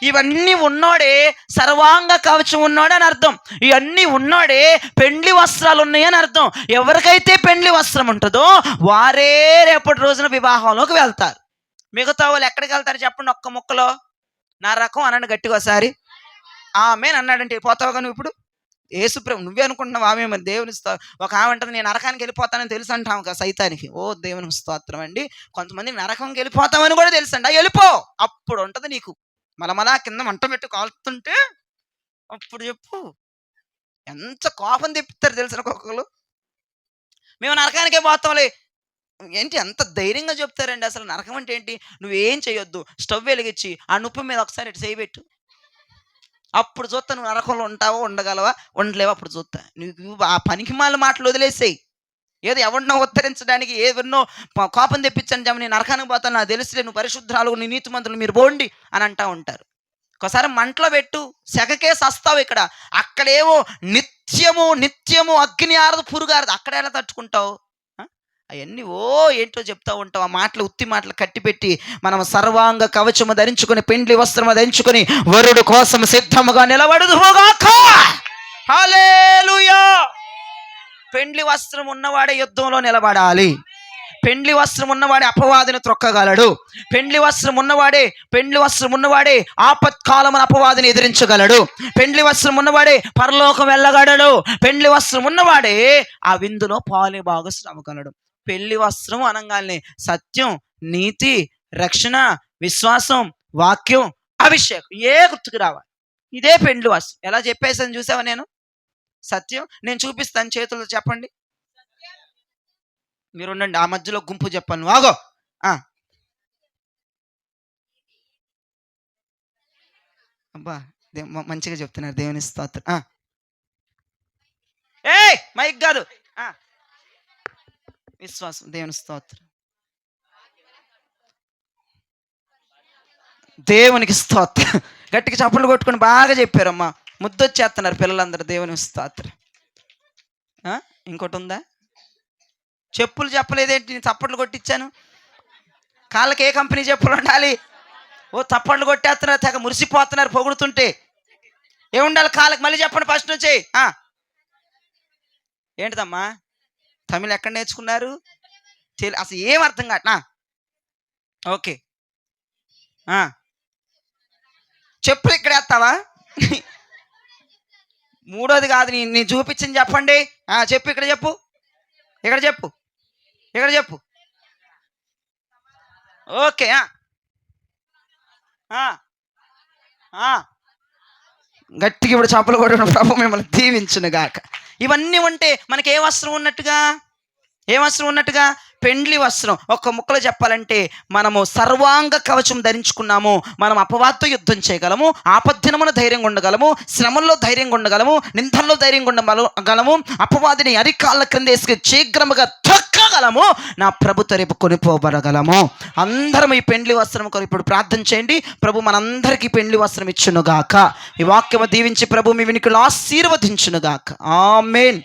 ఇవన్నీ ఉన్నోడే సర్వాంగ కవచం ఉన్నాడు అని అర్థం. ఇవన్నీ ఉన్నోడే పెండ్లి వస్త్రాలు ఉన్నాయని అర్థం. ఎవరికైతే పెండ్లి వస్త్రం ఉంటుందో వారే రేపటి రోజున వివాహంలోకి వెళ్తారు. మిగతా వాళ్ళు ఎక్కడికి వెళ్తారు చెప్పండి ఒక్క ముక్కలో? నా రకం అనండి గట్టిగా ఒకసారి. ఆమెన్ అన్నాడంటే పోతావుగా నువ్వు. ఇప్పుడు యేసుప్రభు నువ్వే అనుకుంటున్నావు ఆమె. మరి దేవుని ఒక ఆమె అంటుంది నేను నరకానికి వెళ్ళిపోతానని తెలుసు అంటాము కదా సైతానికి. ఓ దేవునికి స్తోత్రం అండి. కొంతమంది నరకంకి వెళ్ళిపోతామని కూడా తెలుసు అండి. వెళ్ళిపో, అప్పుడు ఉంటుంది నీకు. మలమలా కింద మంట పెట్టి కాలుతుంటే అప్పుడు చెప్పు. ఎంత కోపం తెప్పిస్తారు తెలిసిన ఒక్కొక్కరు. మేము నరకానికే పోతాంలే ఏంటి ఎంత ధైర్యంగా చెప్తారండి. అసలు నరకం అంటే ఏంటి? నువ్వేం చేయొద్దు, స్టవ్ వెలిగించి ఆ నుప్పు మీద ఒకసారి ఇటు చేయబెట్టు, అప్పుడు చూస్తా నువ్వు నరకంలో ఉంటావో ఉండగలవా ఉండలేవా అప్పుడు చూస్తా. నువ్వు ఆ పనికి మాల మాటలు వదిలేసేయి. ఏదో ఎవరినో ఉత్తరించడానికి, ఎవరినో కోపం తెప్పించని చెప్పి నేను నరకానికి పోతాను, నాకు తెలుసులే, నువ్వు పరిశుద్ధాలు, నీ నీతిమంతులు మీరు పోండి అని అంటూ ఉంటారు. ఒకసారి మంటలో పెట్టు, సెగకే సస్తావు. ఇక్కడ అక్కడేమో నిత్యము అగ్ని ఆరదు పురుగు ఆరదు, అక్కడ ఎలా తట్టుకుంటావు? అవన్నీ ఏంటో చెప్తా ఉంటావు. ఆ మాటలు ఉత్తి మాటలు కట్టిపెట్టి మనం సర్వాంగ కవచము ధరించుకొని పెండ్లి వస్త్రము ధరించుకొని వరుడు కోసం సిద్ధముగా నిలబడుదుగాక. హల్లెలూయా. పెండ్లి వస్త్రం ఉన్నవాడే యుద్ధంలో నిలబడాలి. పెండ్లి వస్త్రం ఉన్నవాడే అపవాదిని త్రొక్కగలడు. పెండ్లి వస్త్రం ఉన్నవాడే ఆపత్కాలమున అపవాదిని ఎదిరించగలడు. పెండ్లి వస్త్రం ఉన్నవాడే పరలోకం వెళ్ళగలడు. పెండ్లి వస్త్రం ఉన్నవాడే ఆ విందులో పాలు భాగస్వామి అవ్వగలడు. పెళ్లి వస్త్రం అనగానే సత్యం, నీతి, రక్షణ, విశ్వాసం, వాక్యం, అభిషేకం గుర్తుకు రావాలి. ఇదే పెండ్లి వస్త్రం. ఎలా చెప్పేసాను చూసావా? నేను సత్యం నేను చూపిస్తాను, చేతులతో చెప్పండి. మీరు ఉండండి, ఆ మధ్యలో గుంపు చెప్పాను. ఆగో. అబ్బా మంచిగా చెప్తున్నారు, దేవుని స్తోత్రం. మైక్ కాదు, విశ్వాసం, దేవుని స్తోత్రం, దేవునికి స్తోత్రం. గట్టిగా చప్పట్లు కొట్టుకొని బాగా చెప్పారమ్మా, ముద్దొచ్చేస్తున్నారు పిల్లలందరూ. దేవుని స్తోత్రం. ఇంకోటి ఉందా? చెప్పులు చెప్పలేదేంటి? చప్పట్లు కొట్టించాను. కాళ్ళకి ఏ కంపెనీ చెప్పులు ఉండాలి? చప్పట్లు కొట్టేస్తున్నారు, తెగ మురిసిపోతున్నారు పొగుడుతుంటే. ఏముండాలి కాళ్ళకి? మళ్ళీ చెప్పండి ఫస్ట్ నుంచి. ఏంటిదమ్మా? తమిళ ఎక్కడ నేర్చుకున్నారు? అసలు ఏం అర్థం కాట్నా? ఓకే, చెప్పులు ఇక్కడ వేస్తావా? మూడోది కాదు, నీ చూపించింది చెప్పండి. చెప్పు, ఇక్కడ చెప్పు, ఇక్కడ చెప్పు, ఇక్కడ చెప్పు. ఓకే. గట్టిగా ఇప్పుడు చప్పలు కొట్టడం. ప్రభు మిమ్మల్ని దీవించును గాక. ఇవన్నీ ఉంటే మనకి ఏ వస్త్రం ఉన్నట్టుగా? పెండ్లి వస్త్రం. ఒక్క ముక్కలో చెప్పాలంటే మనము సర్వాంగ కవచం ధరించుకున్నాము. మనం అపవాదితో యుద్ధం చేయగలము, ఆపద్దినమున ధైర్యంగా ఉండగలము, శ్రమల్లో ధైర్యంగా ఉండగలము, నిందల్లో ధైర్యంగా ఉండగలము, అపవాదిని అరికాళ్ళ క్రింద వేసుకు శీఘ్రముగా తొక్కగలము, నా ప్రభుతో రేపు కొనిపోబడగలము. అందరం ఈ పెండ్లి వస్త్రం కొని ఇప్పుడు ప్రార్థన చేయండి. ప్రభు మనందరికీ పెండ్లి వస్త్రం ఇచ్చునుగాక. ఈ వాక్యము దీవించి ప్రభు మీ వినికిలో ఆశీర్వదించునుగాక. ఆమేన్.